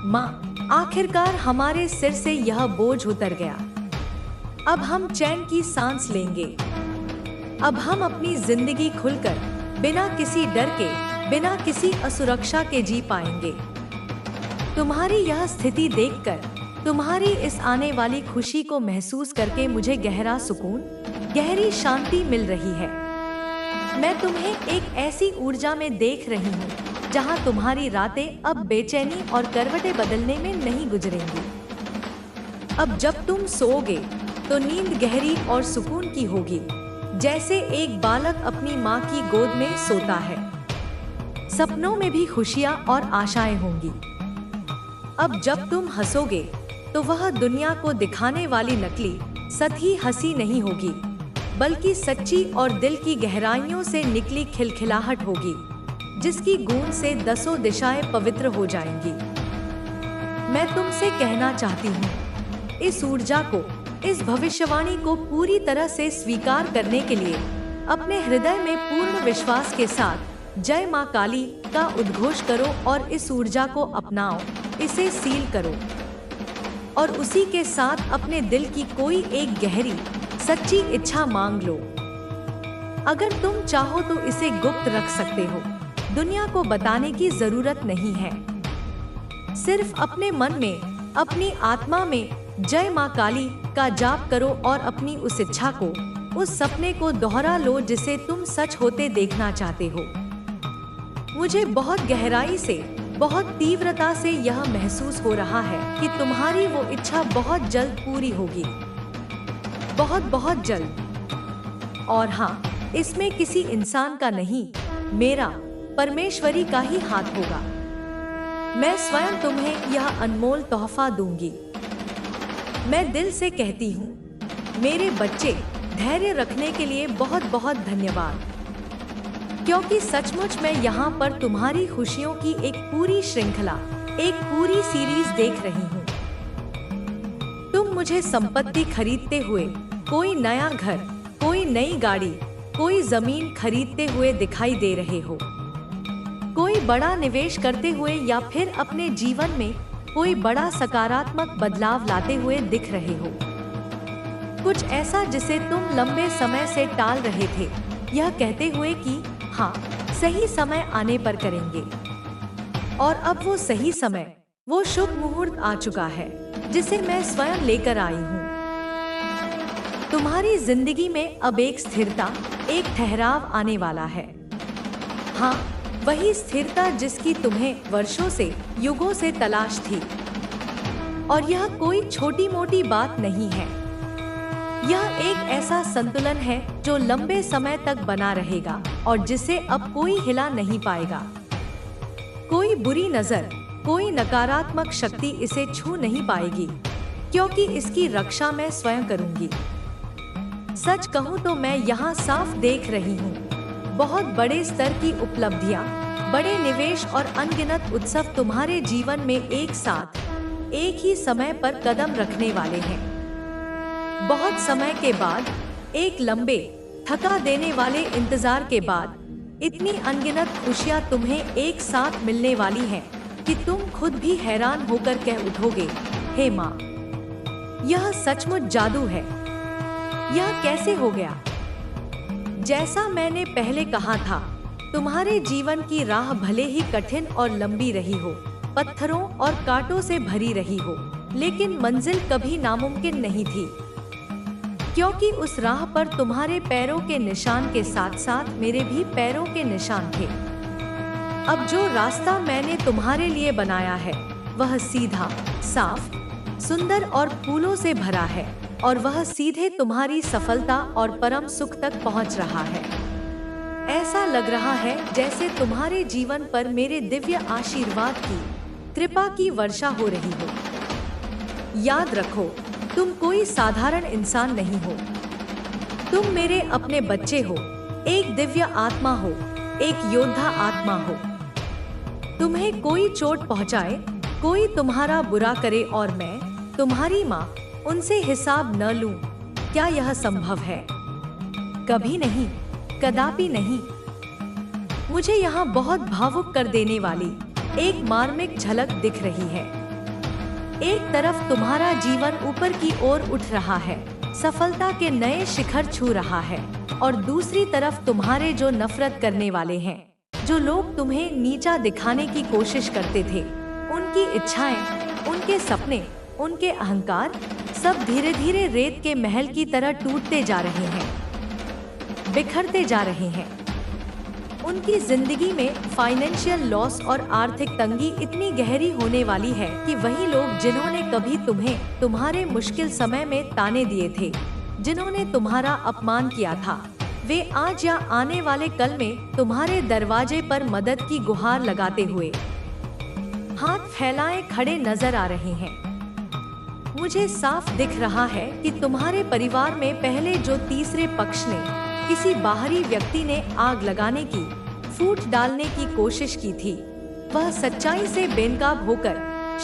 माँ, आखिरकार हमारे सिर से यह बोझ उतर गया। अब हम चैन की सांस लेंगे। अब हम अपनी जिंदगी खुलकर, बिना किसी डर के, बिना किसी असुरक्षा के जी पाएंगे। तुम्हारी यह स्थिति देखकर, तुम्हारी इस आने वाली खुशी को महसूस करके मुझे गहरा सुकून, गहरी शांति मिल रही है। मैं तुम्हें एक ऐसी ऊर्जा में देख रही हूँ जहाँ तुम्हारी रातें अब बेचैनी और करवटें बदलने में नहीं गुजरेंगी। अब जब तुम सोओगे तो नींद गहरी और सुकून की होगी, जैसे एक बालक अपनी माँ की गोद में सोता है। सपनों में भी खुशियाँ और आशाएं होंगी। अब जब तुम हंसोगे तो वह दुनिया को दिखाने वाली नकली, सतही हंसी नहीं होगी, बल्कि सच्ची और दिल की गहराइयों से निकली खिलखिलाहट होगी, जिसकी गूंज से दसों दिशाएं पवित्र हो जाएंगी। मैं तुमसे कहना चाहती हूँ, इस ऊर्जा को, इस भविष्यवाणी को पूरी तरह से स्वीकार करने के लिए अपने हृदय में पूर्ण विश्वास के साथ जय माँ काली का उद्घोष करो और इस ऊर्जा को अपनाओ, इसे सील करो और उसी के साथ अपने दिल की कोई एक गहरी, सच्ची इच्छा मांग लो। अगर तुम चाहो तो इसे गुप्त रख सकते हो, दुनिया को बताने की जरूरत नहीं है। सिर्फ अपने मन में, अपनी आत्मा में जय माँ काली का जाप करो और अपनी उस इच्छा को, उस सपने को दोहरा लो जिसे तुम सच होते देखना चाहते हो। मुझे बहुत गहराई से, बहुत तीव्रता से यह महसूस हो रहा है कि तुम्हारी वो इच्छा बहुत जल्द पूरी होगी, बहुत बहुत जल्द। और हाँ, इसमें किसी इंसान का नहीं, मेरा, परमेश्वरी का ही हाथ होगा। मैं स्वयं तुम्हें यह अनमोल तोहफा दूंगी। मैं दिल से कहती हूँ, मेरे बच्चे, धैर्य रखने के लिए बहुत बहुत धन्यवाद, क्योंकि सचमुच मैं यहाँ पर तुम्हारी खुशियों की एक पूरी श्रृंखला, एक पूरी सीरीज देख रही हूँ। तुम मुझे संपत्ति खरीदते हुए, कोई नया घर, कोई नई गाड़ी, कोई जमीन खरीदते हुए दिखाई दे रहे हो, कोई बड़ा निवेश करते हुए या फिर अपने जीवन में कोई बड़ा सकारात्मक बदलाव लाते हुए दिख रहे हो। कुछ ऐसा जिसे तुम लंबे समय से टाल रहे थे, यह कहते हुए कि हाँ, सही समय आने पर करेंगे। और अब वो सही समय, वो शुभ मुहूर्त आ चुका है जिसे मैं स्वयं लेकर आई हूँ। तुम्हारी जिंदगी में अब एक स्थिरता, एक ठहराव आने वाला है। हाँ, वही स्थिरता जिसकी तुम्हें वर्षों से, युगों से तलाश थी। और यह कोई छोटी मोटी बात नहीं है। यह एक ऐसा संतुलन है जो लंबे समय तक बना रहेगा और जिसे अब कोई हिला नहीं पाएगा। कोई बुरी नजर, कोई नकारात्मक शक्ति इसे छू नहीं पाएगी, क्योंकि इसकी रक्षा मैं स्वयं करूंगी। सच कहूं तो मैं यहाँ साफ देख रही हूँ, बहुत बड़े स्तर की उपलब्धियां, बड़े निवेश और अनगिनत उत्सव तुम्हारे जीवन में एक साथ, एक ही समय पर कदम रखने वाले हैं। बहुत समय के बाद, एक लंबे, थका देने वाले इंतजार के बाद, इतनी अनगिनत खुशियां तुम्हें एक साथ मिलने वाली हैं कि तुम खुद भी हैरान होकर कह उठोगे, हे माँ, यह सचमुच जादू है। यह कैसे हो गया? जैसा मैंने पहले कहा था, तुम्हारे जीवन की राह भले ही कठिन और लंबी रही हो, पत्थरों और कांटों से भरी रही हो, लेकिन मंजिल कभी नामुमकिन नहीं थी, क्योंकि उस राह पर तुम्हारे पैरों के निशान के साथ साथ मेरे भी पैरों के निशान थे। अब जो रास्ता मैंने तुम्हारे लिए बनाया है, वह सीधा, साफ, सुंदर और फूलों से भरा है, और वह सीधे तुम्हारी सफलता और परम सुख तक पहुंच रहा है। ऐसा लग रहा है जैसे तुम्हारे जीवन पर मेरे दिव्य आशीर्वाद की कृपा की वर्षा हो रही हो। याद रखो, तुम कोई साधारण इंसान नहीं हो। तुम मेरे अपने बच्चे हो, एक दिव्य आत्मा हो, एक योद्धा आत्मा हो। तुम्हें कोई चोट पहुंचाए, कोई तुम्हारा बुरा करे और मैं, तुम्हारी माँ, उनसे हिसाब न लूं, क्या यह संभव है? कभी नहीं, कदापि नहीं। मुझे यहाँ बहुत भावुक कर देने वाली एक मार्मिक झलक दिख रही है। एक तरफ तुम्हारा जीवन ऊपर की ओर उठ रहा है, सफलता के नए शिखर छू रहा है, और दूसरी तरफ तुम्हारे जो नफरत करने वाले हैं, जो लोग तुम्हें नीचा दिखाने की कोशिश करते थे, उनकी इच्छाएं, उनके सपने, उनके अहंकार, सब धीरे धीरे रेत के महल की तरह टूटते जा रहे हैं, बिखरते जा रहे हैं। उनकी जिंदगी में फाइनेंशियल लॉस और आर्थिक तंगी इतनी गहरी होने वाली है कि वही लोग जिन्होंने कभी तुम्हें तुम्हारे मुश्किल समय में ताने दिए थे, जिन्होंने तुम्हारा अपमान किया था, वे आज या आने वाले कल में तुम्हारे दरवाजे पर मदद की गुहार लगाते हुए हाथ फैलाए खड़े नजर आ रहे हैं। मुझे साफ दिख रहा है कि तुम्हारे परिवार में पहले जो तीसरे पक्ष ने, किसी बाहरी व्यक्ति ने आग लगाने की, फूट डालने की कोशिश की थी, वह सच्चाई से बेनकाब होकर,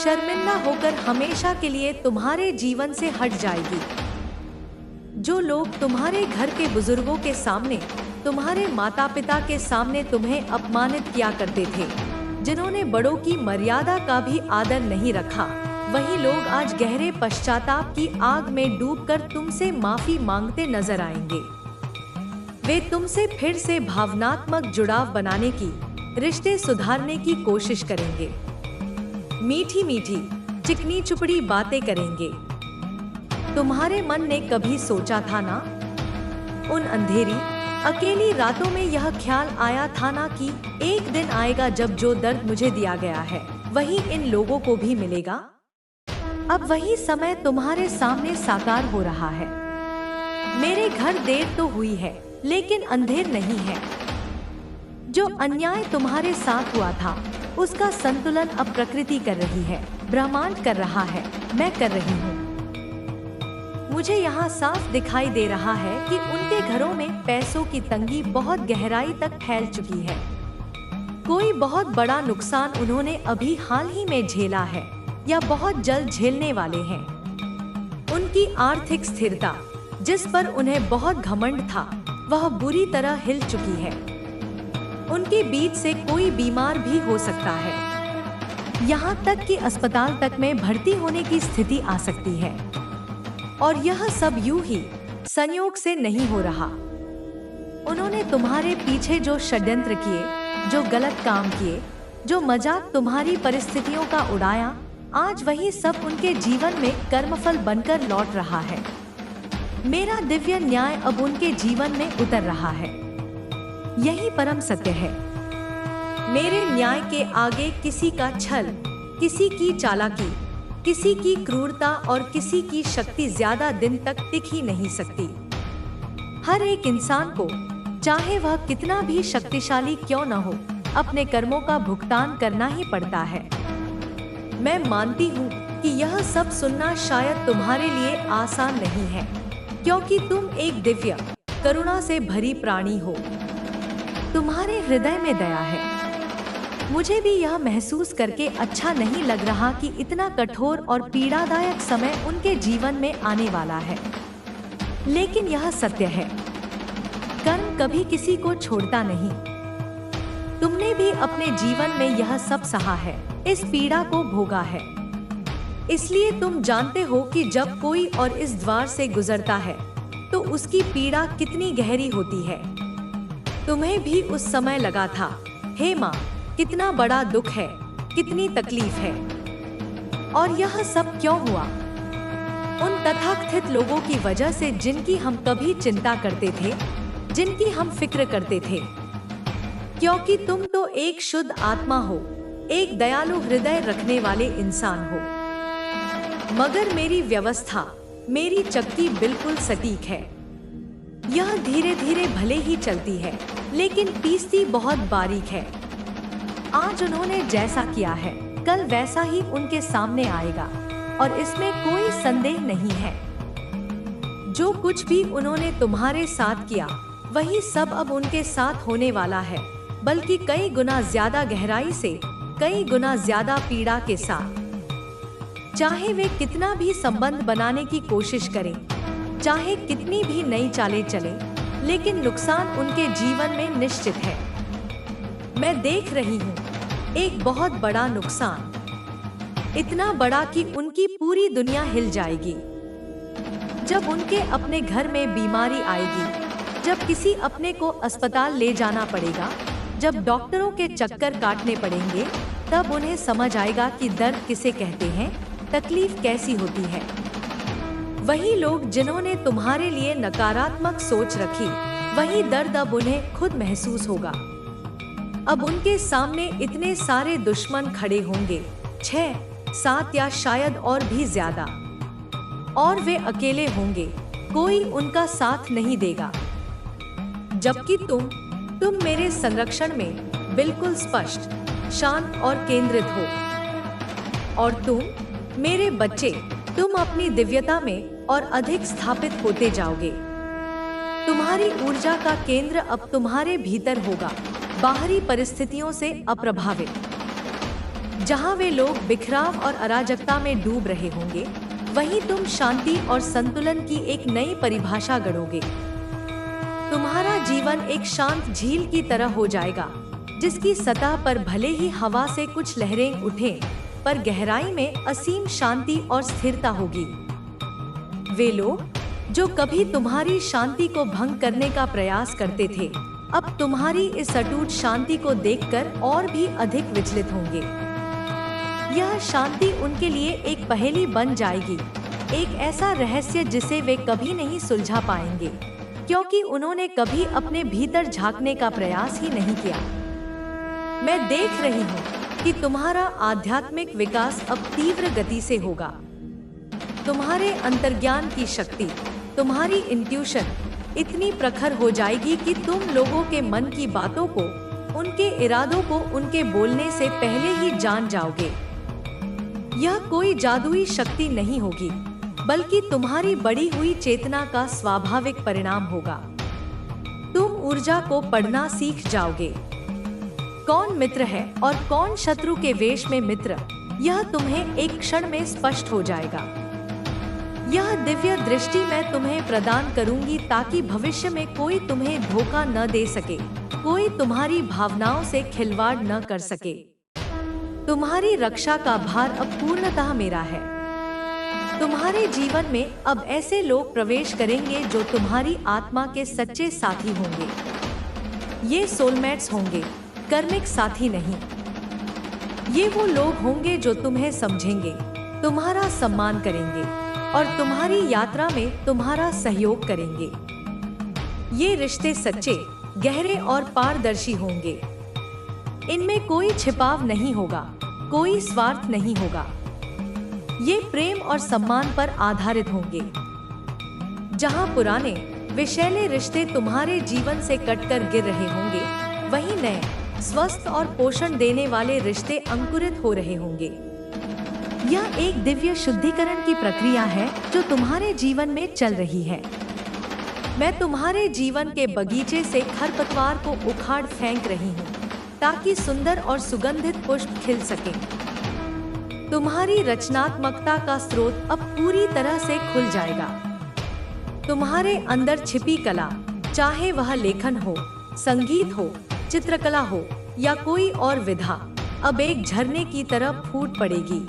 शर्मिंदा होकर हमेशा के लिए तुम्हारे जीवन से हट जाएगी। जो लोग तुम्हारे घर के बुजुर्गों के सामने, तुम्हारे माता पिता के सामने तुम्हें अपमानित किया करते थे, जिन्होंने बड़ों की मर्यादा का भी आदर नहीं रखा, वही लोग आज गहरे पश्चाताप की आग में डूबकर तुमसे माफी मांगते नजर आएंगे। वे तुमसे फिर से भावनात्मक जुड़ाव बनाने की, रिश्ते सुधारने की कोशिश करेंगे। मीठी मीठी, चिकनी चुपड़ी बातें करेंगे। तुम्हारे मन ने कभी सोचा था ना, उन अंधेरी, अकेली रातों में यह ख्याल आया था ना कि एक दिन आएगा जब जो दर्द मुझे दिया गया है, वही इन लोगों को भी मिलेगा। अब वही समय तुम्हारे सामने साकार हो रहा है। मेरे घर देर तो हुई है, लेकिन अंधेर नहीं है। जो अन्याय तुम्हारे साथ हुआ था, उसका संतुलन अब प्रकृति कर रही है, ब्रह्मांड कर रहा है, मैं कर रही हूँ। मुझे यहाँ साफ दिखाई दे रहा है कि उनके घरों में पैसों की तंगी बहुत गहराई तक फैल चुकी है। कोई बहुत बड़ा नुकसान उन्होंने अभी हाल ही में झेला है या बहुत जल्द झेलने वाले हैं। उनकी आर्थिक स्थिरता, जिस पर उन्हें बहुत घमंड था, वह बुरी तरह हिल चुकी है। उनके बीच से कोई बीमार भी हो सकता है, यहाँ तक कि अस्पताल तक में भर्ती होने की स्थिति आ सकती है। और यह सब यूं ही संयोग से नहीं हो रहा। उन्होंने तुम्हारे पीछे जो षड्यंत्र किए, जो गलत काम किए, जो मजाक तुम्हारी परिस्थितियों का उड़ाया, आज वही सब उनके जीवन में कर्मफल बनकर लौट रहा है। मेरा दिव्य न्याय अब उनके जीवन में उतर रहा है। यही परम सत्य है। मेरे न्याय के आगे किसी का छल, किसी की चालाकी, किसी की क्रूरता और किसी की शक्ति ज्यादा दिन तक टिक ही नहीं सकती। हर एक इंसान को, चाहे वह कितना भी शक्तिशाली क्यों न हो, अपने कर्मों का भुगतान करना ही पड़ता है। मैं मानती हूँ कि यह सब सुनना शायद तुम्हारे लिए आसान नहीं है, क्योंकि तुम एक दिव्य, करुणा से भरी प्राणी हो। तुम्हारे हृदय में दया है। मुझे भी यह महसूस करके अच्छा नहीं लग रहा कि इतना कठोर और पीड़ादायक समय उनके जीवन में आने वाला है, लेकिन यह सत्य है। कर्म कभी किसी को छोड़ता नहीं। तुमने भी अपने जीवन में यह सब सहा है, इस पीड़ा को भोगा है। इसलिए तुम जानते हो कि जब कोई और इस द्वार से गुजरता है तो उसकी पीड़ा कितनी गहरी होती है। तुम्हें भी उस समय लगा था, हे माँ, कितना बड़ा दुख है, कितनी तकलीफ है, और यह सब क्यों हुआ? उन तथाकथित लोगों की वजह से जिनकी हम कभी चिंता करते थे, जिनकी हम फिक्र करते थे। क्योंकि तुम तो एक शुद्ध आत्मा हो, एक दयालु हृदय रखने वाले इंसान हो। मगर मेरी व्यवस्था, मेरी चक्की बिल्कुल सटीक है। यह धीरे धीरे भले ही चलती है, लेकिन पीसती बहुत बारीक है। आज उन्होंने जैसा किया है, कल वैसा ही उनके सामने आएगा और इसमें कोई संदेह नहीं है। जो कुछ भी उन्होंने तुम्हारे साथ किया, वही सब अब उनके साथ होने वाला है, बल्कि कई गुना ज्यादा गहराई से, कई गुना ज्यादा पीड़ा के साथ। चाहे वे कितना भी संबंध बनाने की कोशिश करें, चाहे कितनी भी नई चालें चले, लेकिन नुकसान उनके जीवन में निश्चित है। मैं देख रही हूँ एक बहुत बड़ा नुकसान, इतना बड़ा कि उनकी पूरी दुनिया हिल जाएगी। जब उनके अपने घर में बीमारी आएगी, जब किसी अपने को अस्पताल ले जाना पड़ेगा, जब डॉक्टरों के चक्कर काटने पड़ेंगे, तब उन्हें समझ आएगा कि दर्द किसे कहते हैं, तकलीफ कैसी होती है। वही लोग जिन्होंने तुम्हारे लिए नकारात्मक सोच रखी, वही दर्द अब उन्हें खुद महसूस होगा। अब उनके सामने इतने सारे दुश्मन खड़े होंगे, 6, 7 या शायद और भी ज्यादा, और वे अकेले होंगे, कोई उनका साथ नहीं देगा। जबकि तुम मेरे संरक्षण में बिल्कुल स्पष्ट, शांत और केंद्रित हो। और तुम मेरे बच्चे, तुम अपनी दिव्यता में और अधिक स्थापित होते जाओगे। तुम्हारी ऊर्जा का केंद्र अब तुम्हारे भीतर होगा, बाहरी परिस्थितियों से अप्रभावित। जहां वे लोग बिखराव और अराजकता में डूब रहे होंगे, वहीं तुम शांति और संतुलन की एक नई परिभाषा गढ़ोगे। तुम्हारा जीवन एक शांत झील की तरह हो जाएगा, जिसकी सतह पर भले ही हवा से कुछ लहरें उठें, पर गहराई में असीम शांति और स्थिरता होगी। वे लोग जो कभी तुम्हारी शांति को भंग करने का प्रयास करते थे, अब तुम्हारी इस अटूट शांति को देखकर और भी अधिक विचलित होंगे। यह शांति उनके लिए एक पहेली बन जाएगी, एक ऐसा रहस्य जिसे वे कभी नहीं सुलझा पाएंगे, क्योंकि उन्होंने कभी अपने भीतर झांकने का प्रयास ही नहीं किया। मैं देख रही हूँ कि तुम्हारा आध्यात्मिक विकास अब तीव्र गति से होगा। तुम्हारे अंतर्ज्ञान की शक्ति, तुम्हारी इंट्यूशन इतनी प्रखर हो जाएगी कि तुम लोगों के मन की बातों को, उनके इरादों को उनके बोलने से पहले ही जान जाओगे। यह कोई जादुई शक्ति नहीं होगी, बल्कि तुम्हारी बढ़ी हुई चेतना का स्वाभाविक परिणाम होगा। तुम ऊर्जा को पढ़ना सीख जाओगे। कौन मित्र है और कौन शत्रु के वेश में मित्र, यह तुम्हें एक क्षण में स्पष्ट हो जाएगा। यह दिव्य दृष्टि मैं तुम्हें प्रदान करूंगी ताकि भविष्य में कोई तुम्हें धोखा न दे सके, कोई तुम्हारी भावनाओं से खिलवाड़ न कर सके। तुम्हारी रक्षा का भार अब पूर्णतः मेरा है। तुम्हारे जीवन में अब ऐसे लोग प्रवेश करेंगे जो तुम्हारी आत्मा के सच्चे साथी होंगे। ये सोलमेट्स होंगे, कर्मिक साथी नहीं। ये वो लोग होंगे जो तुम्हें समझेंगे, तुम्हारा सम्मान करेंगे और तुम्हारी यात्रा में तुम्हारा सहयोग करेंगे। ये रिश्ते सच्चे, गहरे और पारदर्शी होंगे। इनमें कोई छिपाव नहीं होगा, कोई स्वार्थ नहीं होगा। ये प्रेम और सम्मान पर आधारित होंगे। जहां पुराने विषैले रिश्ते तुम्हारे जीवन से कटकर गिर रहे होंगे, वहीं नए, स्वस्थ और पोषण देने वाले रिश्ते अंकुरित हो रहे होंगे। यह एक दिव्य शुद्धिकरण की प्रक्रिया है जो तुम्हारे जीवन में चल रही है। मैं तुम्हारे जीवन के बगीचे से खरपतवार को उखाड़ फेंक रही हूँ, ताकि सुंदर और सुगंधित पुष्प खिल सके। तुम्हारी रचनात्मकता का स्रोत अब पूरी तरह से खुल जाएगा। तुम्हारे अंदर छिपी कला, चाहे वह लेखन हो, संगीत हो, चित्रकला हो या कोई और विधा, अब एक झरने की तरह फूट पड़ेगी।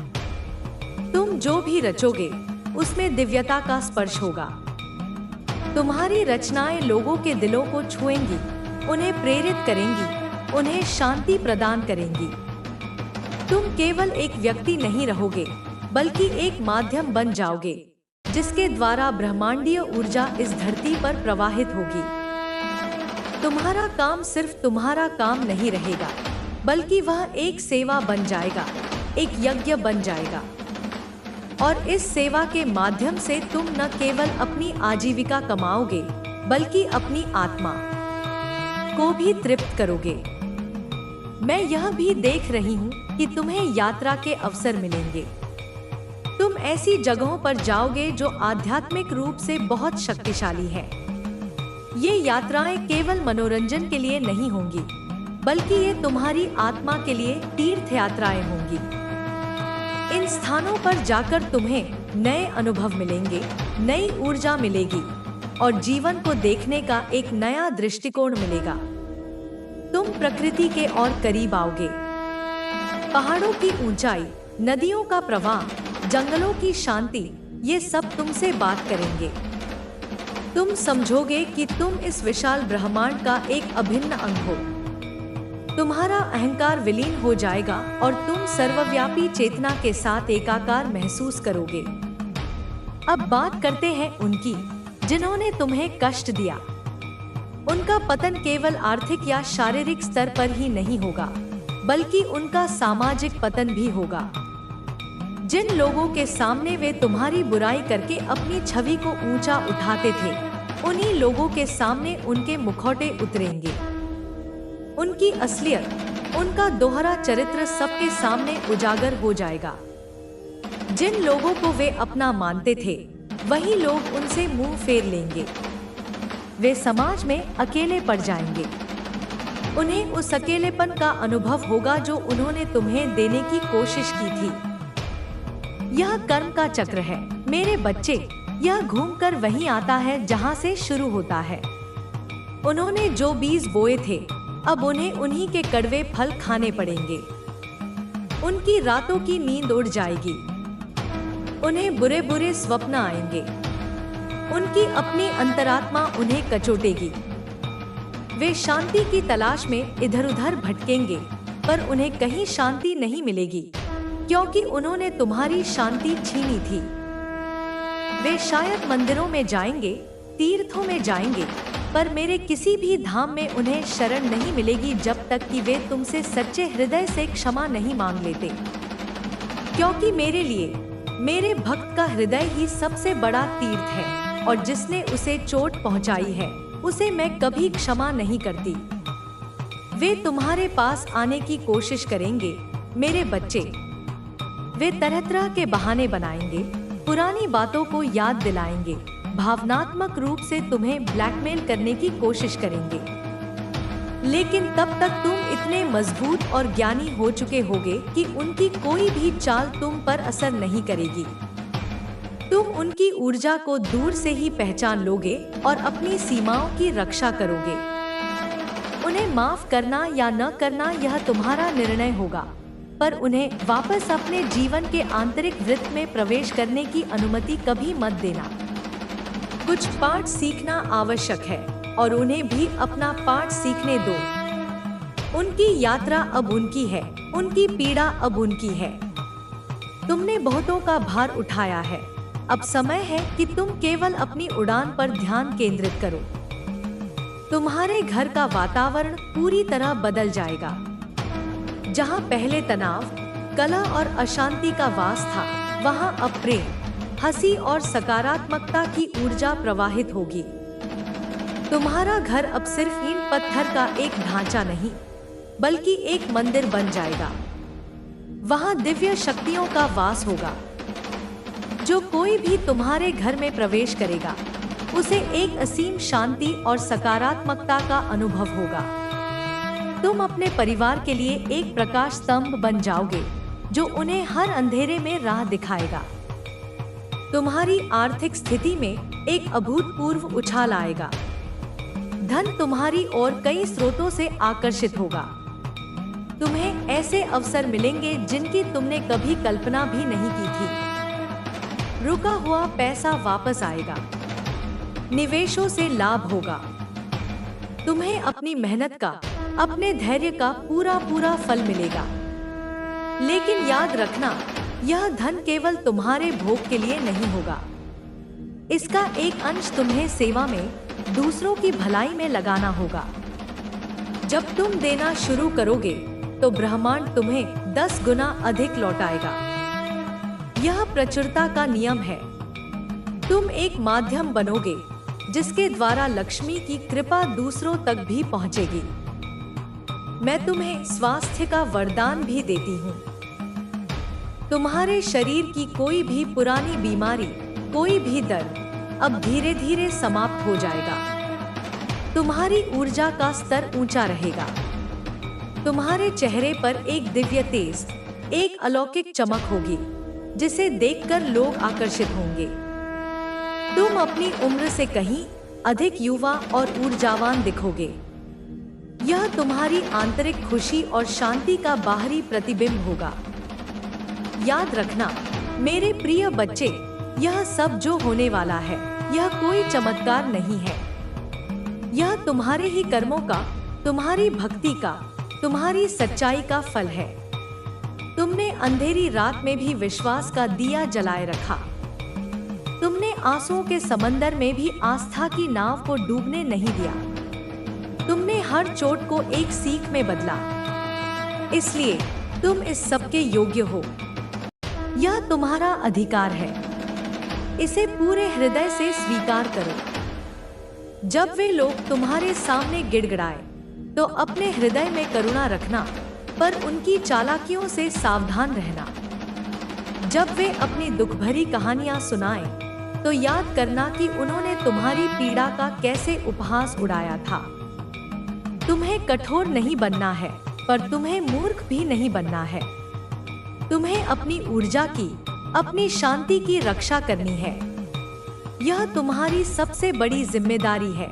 तुम जो भी रचोगे, उसमें दिव्यता का स्पर्श होगा। तुम्हारी रचनाएं लोगों के दिलों को छुएंगी, उन्हें प्रेरित करेंगी, उन्हें शांति प्रदान करेंगी। तुम केवल एक व्यक्ति नहीं रहोगे, बल्कि एक माध्यम बन जाओगे, जिसके द्वारा ब्रह्मांडीय ऊर्जा इस धरती पर प्रवाहित होगी। तुम्हारा काम सिर्फ तुम्हारा काम नहीं रहेगा, बल्कि वह एक सेवा बन जाएगा, एक यज्ञ बन जाएगा। और इस सेवा के माध्यम से तुम न केवल अपनी आजीविका कमाओगे, बल्कि अपनी आत्मा को भी तृप्त करोगे। मैं यह भी देख रही हूँ कि तुम्हें यात्रा के अवसर मिलेंगे। तुम ऐसी जगहों पर जाओगे जो आध्यात्मिक रूप से बहुत शक्तिशाली है। ये यात्राएं केवल मनोरंजन के लिए नहीं होंगी, बल्कि ये तुम्हारी आत्मा के लिए तीर्थ यात्राएं होंगी। इन स्थानों पर जाकर तुम्हें नए अनुभव मिलेंगे, नई ऊर्जा मिलेगी और जीवन को देखने का एक नया दृष्टिकोण मिलेगा। तुम प्रकृति के और करीब आओगे। पहाड़ों की ऊंचाई, नदियों का प्रवाह, जंगलों की शांति, ये सब तुमसे बात करेंगे। तुम समझोगे कि तुम इस विशाल ब्रह्मांड का एक अभिन्न अंग हो। तुम्हारा अहंकार विलीन हो जाएगा और तुम सर्वव्यापी चेतना के साथ एकाकार महसूस करोगे। अब बात करते हैं उनकी, जिन्होंने तुम्हें कष्ट दिया। उनका पतन केवल आर्थिक या शारीरिक स्तर पर ही नहीं होगा, बल्कि उनका सामाजिक पतन भी होगा। जिन लोगों के सामने वे तुम्हारी बुराई करके अपनी छवि को ऊंचा उठाते थे, उन्हीं लोगों के सामने उनके मुखौटे उतरेंगे। उनकी असलियत, उनका दोहरा चरित्र सबके सामने उजागर हो जाएगा। जिन लोगों को वे अपना मानते थे, वही लोग उनसे मुंह फेर लेंगे। वे समाज में अकेले पड़ जाएंगे। उन्हें उस अकेलेपन का अनुभव होगा जो उन्होंने तुम्हें देने की कोशिश की थी। यह कर्म का चक्र है मेरे बच्चे। यह घूमकर वहीं आता है जहां से शुरू होता है। उन्होंने जो बीज बोए थे, अब उन्हें उन्हीं के कड़वे फल खाने पड़ेंगे। उनकी रातों की नींद उड़ जाएगी। उन्हें बुरे बुरे स्वप्न आएंगे। उनकी अपनी अंतरात्मा उन्हें कचोटेगी। वे शांति की तलाश में इधर-उधर भटकेंगे, पर उन्हें कहीं शांति नहीं मिलेगी, क्योंकि उन्होंने तुम्हारी शांति छीनी थी। वे शायद मंदिरों में जाएंगे, तीर्थों में जाएंगे, पर मेरे किसी भी धाम में उन्हें शरण नहीं मिलेगी जब तक कि वे तुमसे सच्चे हृदय से क्षमा नहीं मांग लेते। क्योंकि मेरे लिए, मेरे भक्त का हृदय ही सबसे बड़ा तीर्थ है, और जिसने उसे चोट पहुंचाई है, उसे मैं कभी क्षमा नहीं करती। वे तुम्हारे पास आने की कोशिश करेंगे मेरे बच्चे। वे तरह तरह के बहाने बनाएंगे, पुरानी बातों को याद दिलाएंगे, भावनात्मक रूप से तुम्हें ब्लैकमेल करने की कोशिश करेंगे। लेकिन तब तक तुम इतने मजबूत और ज्ञानी हो चुके होगे कि उनकी कोई भी चाल तुम पर असर नहीं करेगी। तुम उनकी ऊर्जा को दूर से ही पहचान लोगे और अपनी सीमाओं की रक्षा करोगे। उन्हें माफ करना या न करना यह तुम्हारा निर्णय होगा, पर उन्हें वापस अपने जीवन के आंतरिक वृत्त में प्रवेश करने की अनुमति कभी मत देना। कुछ पाठ सीखना आवश्यक है और उन्हें भी अपना पाठ सीखने दो। उनकी यात्रा अब उनकी है, उनकी पीड़ा अब उनकी है। तुमने बहुतों का भार उठाया है। अब समय है कि तुम केवल अपनी उड़ान पर ध्यान केंद्रित करो। तुम्हारे घर का वातावरण पूरी तरह बदल जाएगा। जहां पहले तनाव, कलह और अशांति का वास था, वहां अब प्रेम, हंसी और सकारात्मकता की ऊर्जा प्रवाहित होगी। तुम्हारा घर अब सिर्फ ईंट पत्थर का एक ढांचा नहीं, बल्कि एक मंदिर बन जाएगा। वहां दिव्य शक्तियों का वास होगा। जो कोई भी तुम्हारे घर में प्रवेश करेगा, उसे एक असीम शांति और सकारात्मकता का अनुभव होगा। तुम अपने परिवार के लिए एक प्रकाश स्तंभ बन जाओगे, जो उन्हें हर अंधेरे में राह दिखाएगा। तुम्हारी आर्थिक स्थिति में एक अभूतपूर्व उछाल आएगा। धन तुम्हारी ओर कई स्रोतों से आकर्षित होगा। तुम्हें ऐसे अवसर मिलेंगे जिनकी तुमने कभी कल्पना भी नहीं की थी। रुका हुआ पैसा वापस आएगा। निवेशों से लाभ होगा। तुम्हें अपनी मेहनत का, अपने धैर्य का पूरा पूरा फल मिलेगा। लेकिन याद रखना, यह धन केवल तुम्हारे भोग के लिए नहीं होगा। इसका एक अंश तुम्हें सेवा में, दूसरों की भलाई में लगाना होगा। जब तुम देना शुरू करोगे, तो ब्रह्मांड तुम्हें 10 गुना अधिक लौटाएगा। यह प्रचुरता का नियम है। तुम एक माध्यम बनोगे, जिसके द्वारा लक्ष्मी की कृपा दूसरों तक भी पहुंचेगी। मैं तुम्हें स्वास्थ्य का वरदान भी देती हूँ। तुम्हारे शरीर की कोई भी पुरानी बीमारी, कोई भी दर्द अब धीरे धीरे समाप्त हो जाएगा। तुम्हारी ऊर्जा का स्तर ऊंचा रहेगा। तुम्हारे चेहरे पर एक दिव्य तेज, एक अलौकिक चमक होगी, जिसे देखकर लोग आकर्षित होंगे। तुम अपनी उम्र से कहीं अधिक युवा और ऊर्जावान दिखोगे। यह तुम्हारी आंतरिक खुशी और शांति का बाहरी प्रतिबिंब होगा। याद रखना मेरे प्रिय बच्चे, यह सब जो होने वाला है, यह कोई चमत्कार नहीं है। यह तुम्हारे ही कर्मों का, तुम्हारी भक्ति का, तुम्हारी सच्चाई का फल है। तुमने अंधेरी रात में भी विश्वास का दिया जलाए रखा। तुमने आंसुओं के समंदर में भी आस्था की नाव को डूबने नहीं दिया। तुमने हर चोट को एक सीख में बदला। इसलिए तुम इस सब के योग्य हो। यह तुम्हारा अधिकार है। इसे पूरे हृदय से स्वीकार करो। जब वे लोग तुम्हारे सामने गिड़गिड़ाए, तो अपने हृदय में करुणा रखना, पर उनकी चालाकियों से सावधान रहना। जब वे अपनी दुख भरी कहानियां सुनाएं, तो याद करना कि उन्होंने तुम्हारी पीड़ा का कैसे उपहास उड़ाया था। तुम्हें कठोर नहीं बनना है, पर तुम्हें मूर्ख भी नहीं बनना है। तुम्हें अपनी ऊर्जा की, अपनी शांति की रक्षा करनी है। यह तुम्हारी सबसे बड़ी जिम्मेदारी है।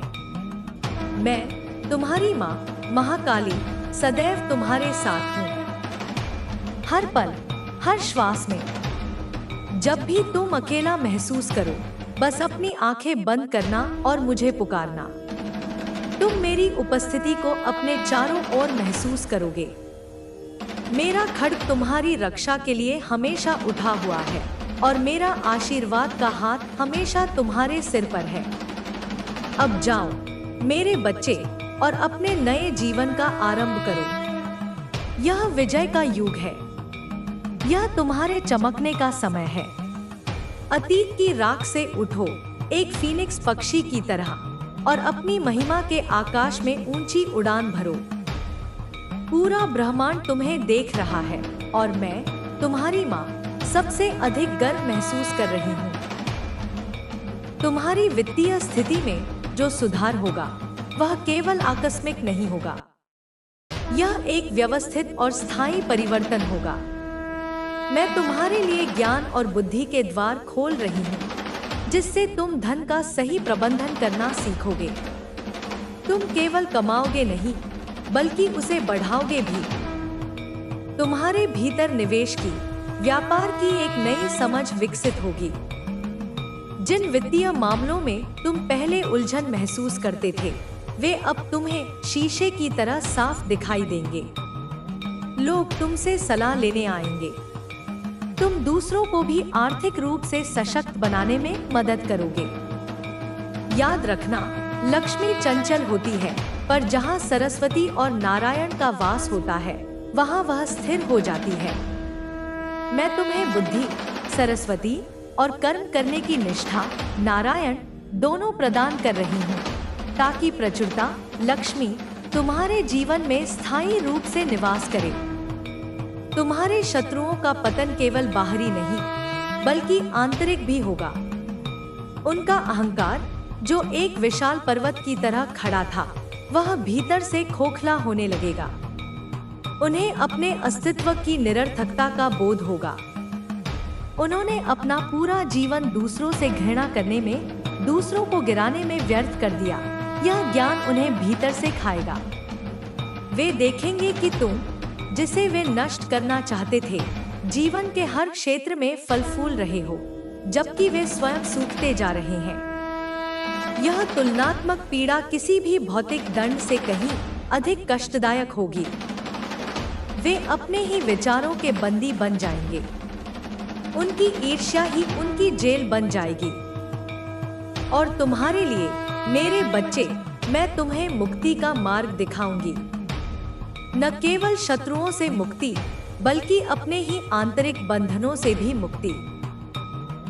मैं तुम्हारी माँ महाकाली सदैव तुम्हारे साथ हूँ। हर पल, हर श्वास में। जब भी तुम अकेला महसूस करो, बस अपनी आंखें बंद करना और मुझे पुकारना। तुम मेरी उपस्थिति को अपने चारों ओर महसूस करोगे। मेरा खड्ग तुम्हारी रक्षा के लिए हमेशा उठा हुआ है और मेरा आशीर्वाद का हाथ हमेशा तुम्हारे सिर पर है। अब जाओ मेरे बच्चे और अपने नए जीवन का आरंभ करो। यह विजय का युग है। यह तुम्हारे चमकने का समय है। अतीत की राख से उठो, एक फीनिक्स पक्षी की तरह, और अपनी महिमा के आकाश में ऊंची उड़ान भरो। पूरा ब्रह्मांड तुम्हें देख रहा है और मैं, तुम्हारी माँ, सबसे अधिक गर्व महसूस कर रही हूँ। तुम्हारी वित्तीय स्थिति में जो सुधार होगा, वह केवल आकस्मिक नहीं होगा। यह एक व्यवस्थित और स्थायी परिवर्तन होगा। मैं तुम्हारे लिए ज्ञान और बुद्धि के द्वार खोल रही हूँ, जिससे तुम धन का सही प्रबंधन करना सीखोगे। तुम केवल कमाओगे नहीं, बल्कि उसे बढ़ाओगे भी। तुम्हारे भीतर निवेश की, व्यापार की एक नई समझ विकसित होगी। जिन वित्तीय मामलों में तुम पहले उलझन महसूस करते थे, वे अब तुम्हें शीशे की तरह साफ दिखाई देंगे। लोग तुमसे सलाह लेने आएंगे। तुम दूसरों को भी आर्थिक रूप से सशक्त बनाने में मदद करोगे। याद रखना, लक्ष्मी चंचल होती है, पर जहाँ सरस्वती और नारायण का वास होता है, वहाँ वह स्थिर हो जाती है। मैं तुम्हें बुद्धि, सरस्वती और कर्म करने की निष्ठा, नारायण, दोनों प्रदान कर रही हूँ, ताकि प्रचुरता, लक्ष्मी तुम्हारे जीवन में स्थायी रूप से निवास करे। तुम्हारे शत्रुओं का पतन केवल बाहरी नहीं, बल्कि आंतरिक भी होगा। उनका अहंकार, जो एक विशाल पर्वत की तरह खड़ा था, वह भीतर से खोखला होने लगेगा। उन्हें अपने अस्तित्व की निरर्थकता का बोध होगा। उन्होंने अपना पूरा जीवन दूसरों से घृणा करने में, दूसरों को गिराने में व्यर्थ कर दिया। यह ज्ञान उन्हें भीतर से खाएगा। वे देखेंगे कि तुम, जिसे वे नष्ट करना चाहते थे, जीवन के हर क्षेत्र में फल फूल रहे हो, जबकि वे स्वयं सूखते जा रहे हैं। यह तुलनात्मक पीड़ा किसी भी भौतिक दंड से कहीं अधिक कष्टदायक होगी। वे अपने ही विचारों के बंदी बन जाएंगे। उनकी ईर्ष्या ही उनकी जेल बन जाएगी। और तुम्हारे लिए, मेरे बच्चे, मैं तुम्हें मुक्ति का मार्ग दिखाऊंगी। न केवल शत्रुओं से मुक्ति, बल्कि अपने ही आंतरिक बंधनों से भी मुक्ति।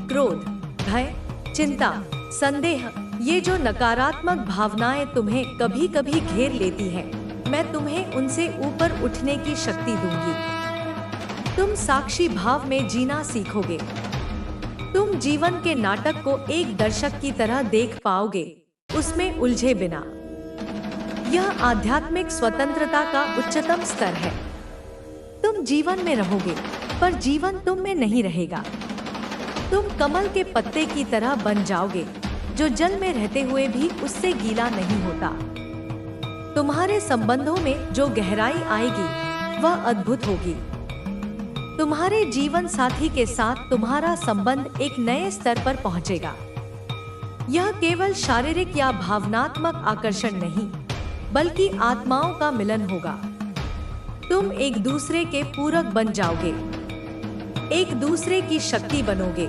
क्रोध, भय, चिंता, संदेह, ये जो नकारात्मक भावनाएं तुम्हें कभी कभी घेर लेती हैं, मैं तुम्हें उनसे ऊपर उठने की शक्ति दूंगी। तुम साक्षी भाव में जीना सीखोगे। तुम जीवन के नाटक को एक दर्शक की तरह देख पाओगे, उसमें उलझे बिना। यह आध्यात्मिक स्वतंत्रता का उच्चतम स्तर है। तुम जीवन में रहोगे, पर जीवन तुम में नहीं रहेगा। तुम कमल के पत्ते की तरह बन जाओगे, जो जल में रहते हुए भी उससे गीला नहीं होता। तुम्हारे संबंधों में जो गहराई आएगी, वह अद्भुत होगी। तुम्हारे जीवन साथी के साथ तुम्हारा संबंध एक नए स्तर पर पहुंचेगा। यह केवल शारीरिक या भावनात्मक आकर्षण नहीं, बल्कि आत्माओं का मिलन होगा। तुम एक दूसरे के पूरक बन जाओगे, एक दूसरे की शक्ति बनोगे।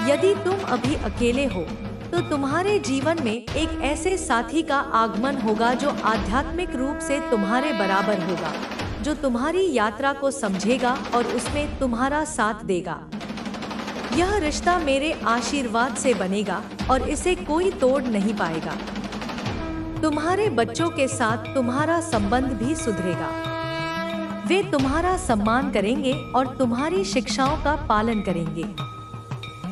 यदि तुम अभी अकेले हो, तो तुम्हारे जीवन में एक ऐसे साथी का आगमन होगा जो आध्यात्मिक रूप से तुम्हारे बराबर होगा, जो तुम्हारी यात्रा को समझेगा और उसमें तुम्हारा साथ देगा। यह रिश्ता मेरे आशीर्वाद से बनेगा और इसे कोई तोड़ नहीं पाएगा। तुम्हारे बच्चों के साथ तुम्हारा संबंध भी सुधरेगा। वे तुम्हारा सम्मान करेंगे और तुम्हारी शिक्षाओं का पालन करेंगे।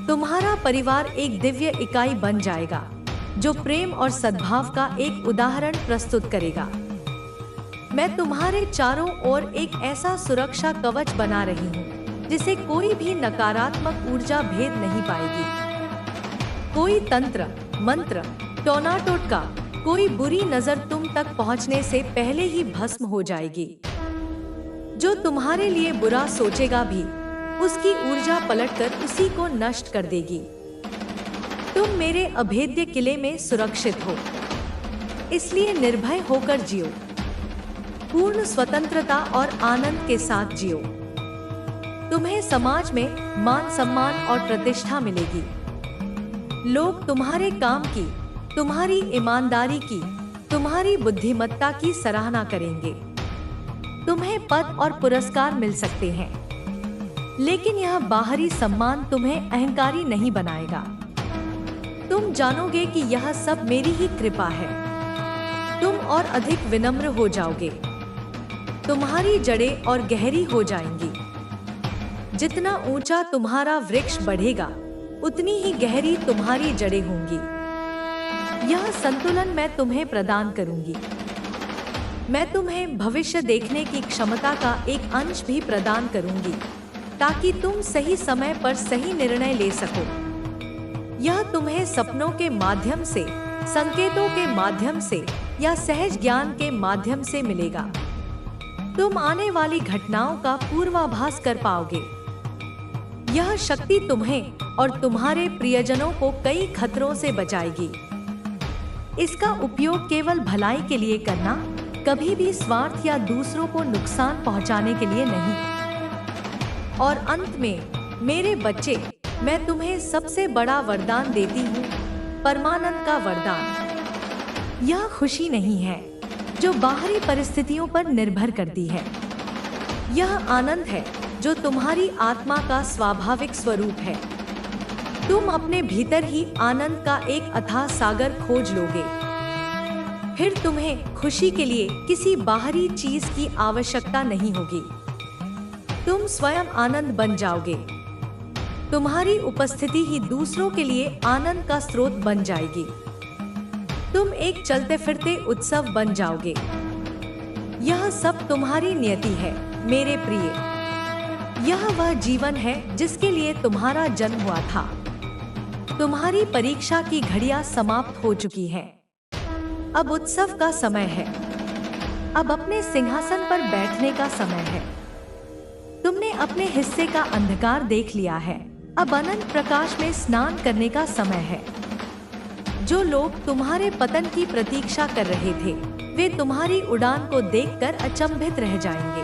तुम्हारा परिवार एक दिव्य इकाई बन जाएगा, जो प्रेम और सद्भाव का एक उदाहरण प्रस्तुत करेगा। मैं तुम्हारे चारों ओर एक ऐसा सुरक्षा कवच बना रही हूँ, जिसे कोई भी नकारात्मक ऊर्जा भेद नहीं पाएगी। कोई तंत्र, मंत्र, टोना टोटका, कोई बुरी नजर तुम तक पहुंचने से पहले ही भस्म हो जाएगी। जो तुम्हारे लिए बुरा सोचेगा भी, उसकी ऊर्जा पलटकर उसी को नष्ट कर देगी। तुम मेरे अभेद्य किले में सुरक्षित हो, इसलिए निर्भय होकर जियो। पूर्ण स्वतंत्रता और आनंद के साथ जियो। तुम्हें समाज में मान सम्मान और प्रतिष्ठा मिलेगी। लोग तुम्हारे काम की, तुम्हारी ईमानदारी की, तुम्हारी बुद्धिमत्ता की सराहना करेंगे। तुम्हें पद और पुरस्कार मिल सकते हैं, लेकिन यह बाहरी सम्मान तुम्हें अहंकारी नहीं बनाएगा। तुम जानोगे कि यह सब मेरी ही कृपा है। तुम और अधिक विनम्र हो जाओगे। तुम्हारी जड़ें और गहरी हो जाएंगी। जितना ऊंचा तुम्हारा वृक्ष बढ़ेगा, उतनी ही गहरी तुम्हारी जड़ें होंगी। यह संतुलन मैं तुम्हें प्रदान करूंगी। मैं तुम्हें भविष्य देखने की क्षमता का एक अंश भी प्रदान करूंगी, ताकि तुम सही समय पर सही निर्णय ले सको। यह तुम्हें सपनों के माध्यम से, संकेतों के माध्यम से या सहज ज्ञान के माध्यम से मिलेगा। तुम आने वाली घटनाओं का पूर्वाभास कर पाओगे। यह शक्ति तुम्हें और तुम्हारे प्रियजनों को कई खतरों से बचाएगी। इसका उपयोग केवल भलाई के लिए करना, कभी भी स्वार्थ या दूसरों को नुकसान पहुंचाने के लिए नहीं। और अंत में, मेरे बच्चे, मैं तुम्हें सबसे बड़ा वरदान देती हूँ, परमानंद का वरदान। यह खुशी नहीं है जो बाहरी परिस्थितियों पर निर्भर करती है। यह आनंद है जो तुम्हारी आत्मा का स्वाभाविक स्वरूप है। तुम अपने भीतर ही आनंद का एक अथाह सागर खोज लोगे। फिर तुम्हें खुशी के लिए किसी बाहरी चीज की आवश्यकता नहीं होगी। तुम स्वयं आनंद बन जाओगे। तुम्हारी उपस्थिति ही दूसरों के लिए आनंद का स्रोत बन जाएगी। तुम एक चलते फिरते उत्सव बन जाओगे। यह सब तुम्हारी नियति है, मेरे प्रिय। यह वह जीवन है जिसके लिए तुम्हारा जन्म हुआ था। तुम्हारी परीक्षा की घड़ियां समाप्त हो चुकी हैं। अब उत्सव का समय है। अब अपने सिंहासन पर बैठने का समय है। तुमने अपने हिस्से का अंधकार देख लिया है। अब अनंत प्रकाश में स्नान करने का समय है। जो लोग तुम्हारे पतन की प्रतीक्षा कर रहे थे, वे तुम्हारी उड़ान को देखकर अचंभित रह जाएंगे।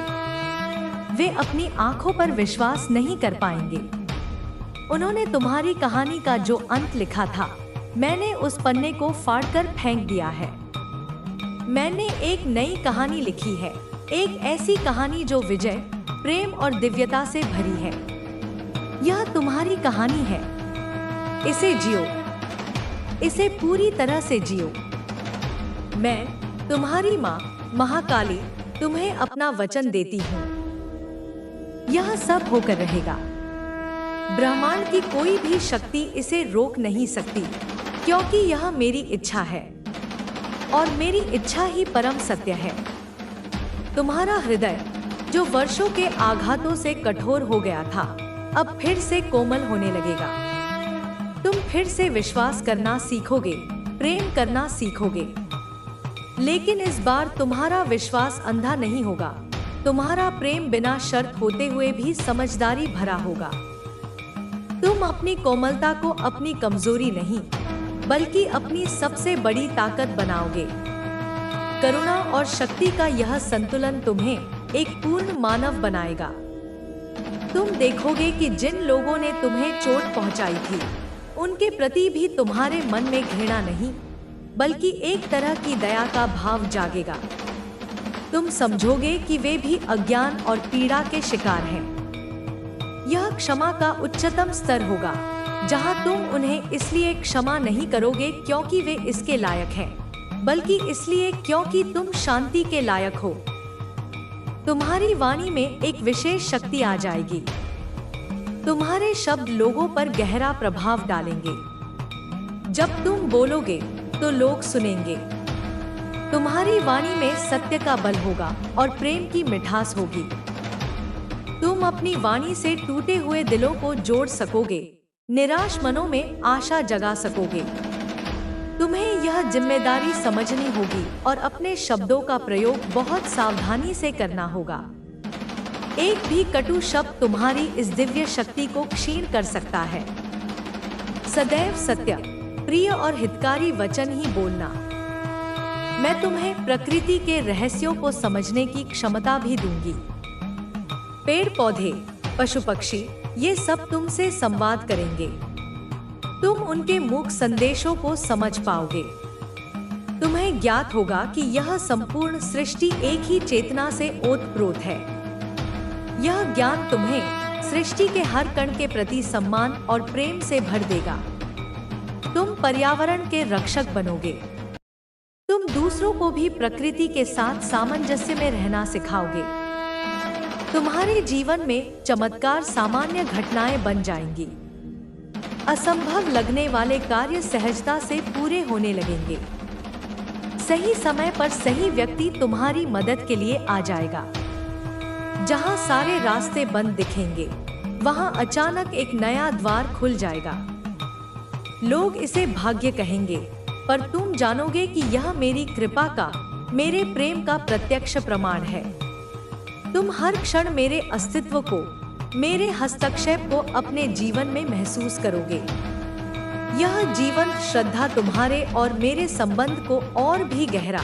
वे अपनी आंखों पर विश्वास नहीं कर पाएंगे। उन्होंने तुम्हारी कहानी का जो अंत लिखा था, मैंने उस पन्ने को फाड़कर फेंक दिया है। मैंने एक नई कहानी लिखी है, एक ऐसी कहानी जो विजय, प्रेम और दिव्यता से भरी है। यह तुम्हारी कहानी है। इसे जियो। इसे पूरी तरह से जियो। मैं तुम्हारी माँ महाकाली तुम्हें अपना वचन देती हूँ, यह सब होकर रहेगा। ब्रह्मांड की कोई भी शक्ति इसे रोक नहीं सकती, क्योंकि यह मेरी इच्छा है और मेरी इच्छा ही परम सत्य है। तुम्हारा हृदय जो वर्षों के आघातों से कठोर हो गया था, अब फिर से कोमल होने लगेगा। तुम फिर से विश्वास करना सीखोगे, प्रेम करना सीखोगे। लेकिन इस बार तुम्हारा विश्वास अंधा नहीं होगा, तुम्हारा प्रेम बिना शर्त होते हुए भी समझदारी भरा होगा। तुम अपनी कोमलता को अपनी कमजोरी नहीं, बल्कि अपनी सबसे बड़ी ताकत बनाओगे। करुणा और शक्ति का यह संतुलन तुम्हें एक पूर्ण मानव बनाएगा। तुम देखोगे कि जिन लोगों ने तुम्हें चोट पहुंचाई थी, उनके प्रति भी तुम्हारे मन में घृणा नहीं, बल्कि एक तरह की दया का भाव जागेगा। तुम समझोगे कि वे भी अज्ञान और पीड़ा के शिकार हैं। यह क्षमा का उच्चतम स्तर होगा, जहां तुम उन्हें इसलिए क्षमा नहीं करोगे क्योंकि वे इसके लायक हैं, बल्कि इसलिए क्योंकि तुम शांति के लायक हो। तुम्हारी वाणी में एक विशेष शक्ति आ जाएगी। तुम्हारे शब्द लोगों पर गहरा प्रभाव डालेंगे। जब तुम बोलोगे तो लोग सुनेंगे। तुम्हारी वाणी में सत्य का बल होगा और प्रेम की मिठास होगी। तुम अपनी वाणी से टूटे हुए दिलों को जोड़ सकोगे, निराश मनों में आशा जगा सकोगे। तुम्हें यह जिम्मेदारी समझनी होगी और अपने शब्दों का प्रयोग बहुत सावधानी से करना होगा। एक भी कटु शब्द तुम्हारी इस दिव्य शक्ति को क्षीण कर सकता है। सदैव सत्य, प्रिय और हितकारी वचन ही बोलना। मैं तुम्हें प्रकृति के रहस्यों को समझने की क्षमता भी दूंगी। पेड़ पौधे, पशु पक्षी, ये सब तुमसे संवाद करेंगे। तुम उनके मूक संदेशों को समझ पाओगे। तुम्हें ज्ञात होगा कि यह संपूर्ण सृष्टि एक ही चेतना से ओतप्रोत है। यह ज्ञान तुम्हें सृष्टि के हर कण के प्रति सम्मान और प्रेम से भर देगा। तुम पर्यावरण के रक्षक बनोगे। तुम दूसरों को भी प्रकृति के साथ सामंजस्य में रहना सिखाओगे। तुम्हारे जीवन में चमत्कार सामान्य घटनाएं बन जाएंगी। असंभव लगने वाले कार्य सहजता से पूरे होने लगेंगे। सही समय पर सही व्यक्ति तुम्हारी मदद के लिए आ जाएगा। जहां सारे रास्ते बंद दिखेंगे, वहां अचानक एक नया द्वार खुल जाएगा। लोग इसे भाग्य कहेंगे, पर तुम जानोगे कि यह मेरी कृपा का, मेरे प्रेम का प्रत्यक्ष प्रमाण है। तुम हर क्षण मेरे अस्तित्व को, मेरे हस्तक्षेप को अपने जीवन में महसूस करोगे। यह जीवन श्रद्धा तुम्हारे और मेरे संबंध को और भी गहरा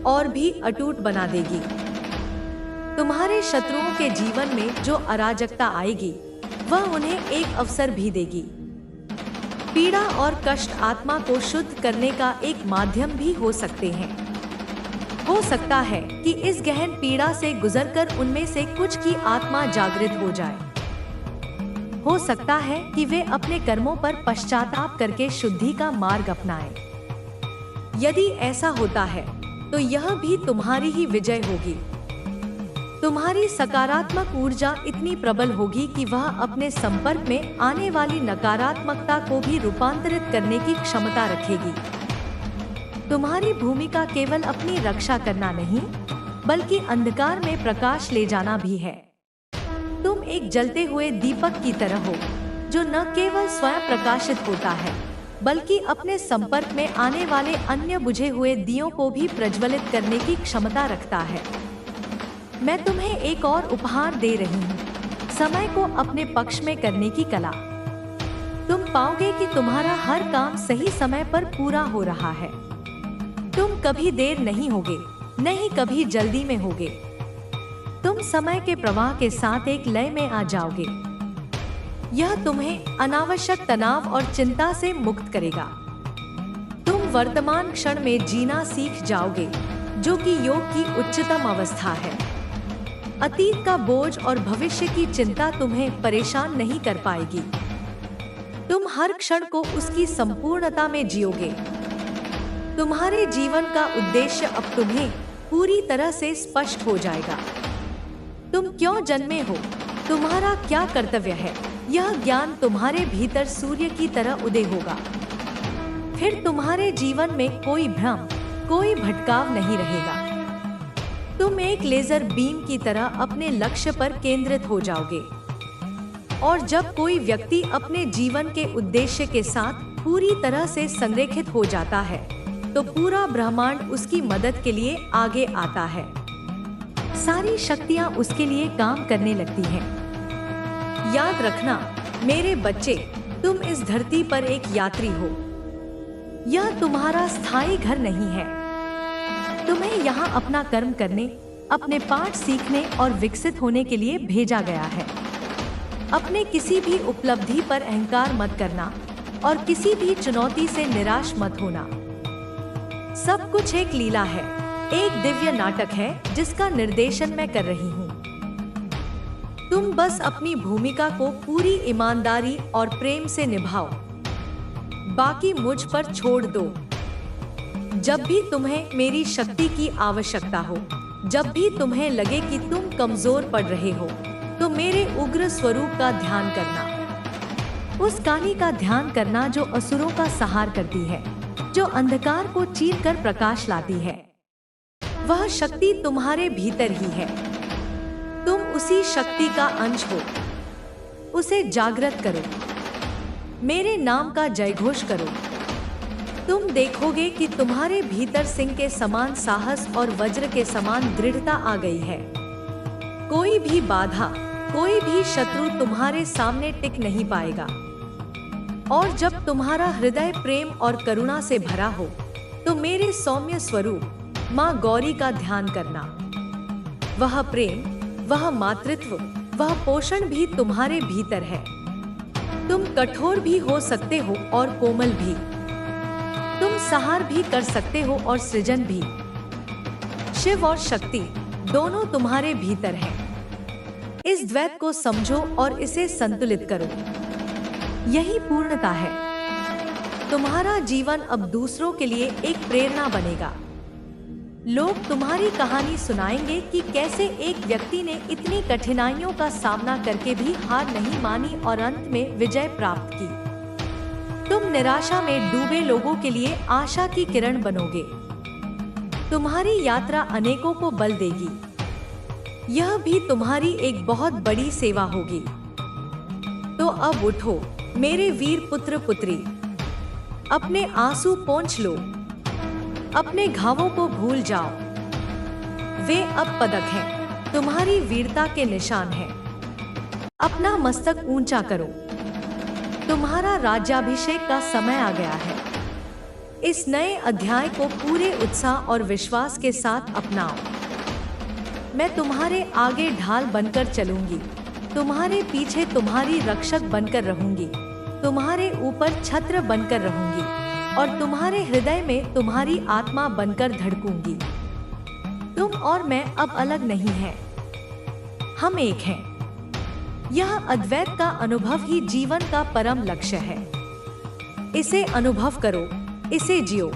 और भी अटूट बना देगी। तुम्हारे शत्रुओं के जीवन में जो अराजकता आएगी, वह उन्हें एक अवसर भी देगी। पीड़ा और कष्ट आत्मा को शुद्ध करने का एक माध्यम भी हो सकते हैं। हो सकता है कि इस गहन पीड़ा से गुजरकर उनमें से कुछ की आत्मा जागृत हो जाए। हो सकता है कि वे अपने कर्मों पर पश्चाताप करके शुद्धि का मार्ग अपनाएं। यदि ऐसा होता है, तो यह भी तुम्हारी ही विजय होगी। तुम्हारी सकारात्मक ऊर्जा इतनी प्रबल होगी कि वह अपने संपर्क में आने वाली नकारात्मकता को भी रूपांतरित करने की क्षमता रखेगी। तुम्हारी भूमिका केवल अपनी रक्षा करना नहीं, बल्कि अंधकार में प्रकाश ले जाना भी है। तुम एक जलते हुए दीपक की तरह हो, जो न केवल स्वयं प्रकाशित होता है, बल्कि अपने संपर्क में आने वाले अन्य बुझे हुए दियों को भी प्रज्वलित करने की क्षमता रखता है। मैं तुम्हें एक और उपहार दे रही हूँ, समय को अपने पक्ष में करने की कला। तुम पाओगे कि तुम्हारा हर काम सही समय पर पूरा हो रहा है। तुम कभी देर नहीं होगे, न ही कभी जल्दी में होगे। तुम समय के प्रवाह के साथ एक लय में आ जाओगे। यह तुम्हें अनावश्यक तनाव और चिंता से मुक्त करेगा। तुम वर्तमान क्षण में जीना सीख जाओगे, जो कि योग की उच्चतम अवस्था है। अतीत का बोझ और भविष्य की चिंता तुम्हें परेशान नहीं कर पाएगी। तुम हर क्षण को उसकी संपूर्णता में जियोगे। तुम्हारे जीवन का उद्देश्य अब तुम्हें पूरी तरह से स्पष्ट हो जाएगा। तुम क्यों जन्मे हो, तुम्हारा क्या कर्तव्य है, यह ज्ञान तुम्हारे भीतर सूर्य की तरह उदय होगा। फिर तुम्हारे जीवन में कोई भ्रम, कोई भटकाव नहीं रहेगा। तुम एक लेजर बीम की तरह अपने लक्ष्य पर केंद्रित हो जाओगे। और जब कोई व्यक्ति अपने जीवन के उद्देश्य के साथ पूरी तरह से संरेखित हो जाता है, तो पूरा ब्रह्मांड उसकी मदद के लिए आगे आता है। सारी शक्तियां उसके लिए काम करने लगती हैं। याद रखना मेरे बच्चे, तुम इस धरती पर एक यात्री हो। यह तुम्हारा स्थायी घर नहीं है। तुम्हें यहाँ अपना कर्म करने, अपने पाठ सीखने और विकसित होने के लिए भेजा गया है। अपने किसी भी उपलब्धि पर अहंकार मत करना और किसी भी चुनौती से निराश मत होना। सब कुछ एक लीला है, एक दिव्य नाटक है जिसका निर्देशन मैं कर रही हूँ। तुम बस अपनी भूमिका को पूरी ईमानदारी और प्रेम से निभाओ, बाकी मुझ पर छोड़ दो। जब भी तुम्हें मेरी शक्ति की आवश्यकता हो, जब भी तुम्हें लगे कि तुम कमजोर पड़ रहे हो, तो मेरे उग्र स्वरूप का ध्यान करना। उस काली का ध्यान करना जो असुरों का संहार करती है, जो अंधकार को चीरकर प्रकाश लाती है। वह शक्ति तुम्हारे भीतर ही है। तुम उसी शक्ति का अंश हो। उसे जागृत करो, मेरे नाम का जयघोष करो। तुम देखोगे कि तुम्हारे भीतर सिंह के समान साहस और वज्र के समान दृढ़ता आ गई है। कोई भी बाधा, कोई भी शत्रु तुम्हारे सामने टिक नहीं पाएगा। और जब तुम्हारा हृदय प्रेम और करुणा से भरा हो, तो मेरे सौम्य स्वरूप माँ गौरी का ध्यान करना। वह प्रेम, वह मातृत्व, वह पोषण भी तुम्हारे भीतर है। तुम कठोर भी हो सकते हो और कोमल भी। तुम संहार भी कर सकते हो और सृजन भी। शिव और शक्ति दोनों तुम्हारे भीतर हैं। इस द्वैत को समझो और इसे संतुलित करो। यही पूर्णता है। तुम्हारा जीवन अब दूसरों के लिए एक प्रेरणा बनेगा। लोग तुम्हारी कहानी सुनाएंगे कि कैसे एक व्यक्ति ने इतनी कठिनाइयों का सामना करके भी हार नहीं मानी और अंत में विजय प्राप्त की। तुम निराशा में डूबे लोगों के लिए आशा की किरण बनोगे। तुम्हारी यात्रा अनेकों को बल देगी। यह भी तुम्हारी एक बहुत बड़ी सेवा होगी। तो अब उठो मेरे वीर पुत्र पुत्री, अपने आंसू पोंछ लो, अपने घावों को भूल जाओ। वे अब पदक हैं, तुम्हारी वीरता के निशान हैं। अपना मस्तक ऊंचा करो। तुम्हारा राज्याभिषेक का समय आ गया है। इस नए अध्याय को पूरे उत्साह और विश्वास के साथ अपनाओ। मैं तुम्हारे आगे ढाल बनकर चलूंगी, तुम्हारे पीछे तुम्हारी रक्षक बनकर रहूंगी, तुम्हारे ऊपर छत्र बनकर रहूंगी और तुम्हारे हृदय में तुम्हारी आत्मा बनकर धड़कूंगी। तुम और मैं अब अलग नहीं हैं, हम एक हैं। यह अद्वैत का अनुभव ही जीवन का परम लक्ष्य है। इसे अनुभव करो, इसे जियो।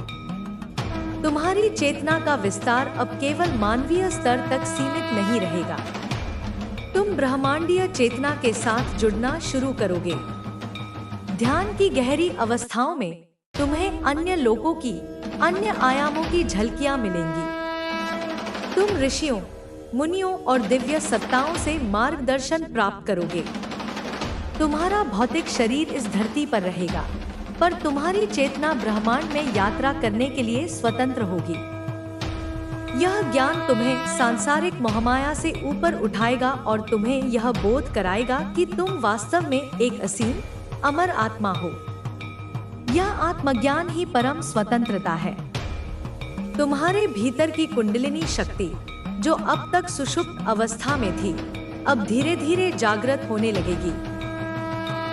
तुम्हारी चेतना का विस्तार अब केवल मानवीय स्तर तक सीमित नहीं रहेगा। तुम ब्रह्मांडीय चेतना के साथ जुड़ना शुरू करोगे। ध्यान की गहरी अवस्थाओं में तुम्हें अन्य लोकों की, अन्य आयामों की झलकियां मिलेंगी। तुम ऋषियों, मुनियों और दिव्य सत्ताओं से मार्गदर्शन प्राप्त करोगे। तुम्हारा भौतिक शरीर इस धरती पर रहेगा, पर तुम्हारी चेतना ब्रह्मांड में यात्रा करने के लिए स्वतंत्र होगी। यह ज्ञान तुम्हें सांसारिक मोहमाया से ऊपर उठाएगा और तुम्हें यह बोध कराएगा कि तुम वास्तव में एक असीम, अमर आत्मा हो। यह आत्मज्ञान ही परम स्वतंत्रता है। तुम्हारे भीतर की कुंडलिनी शक्ति, जो अब तक सुषुप्त अवस्था में थी, अब धीरे धीरे जागृत होने लगेगी।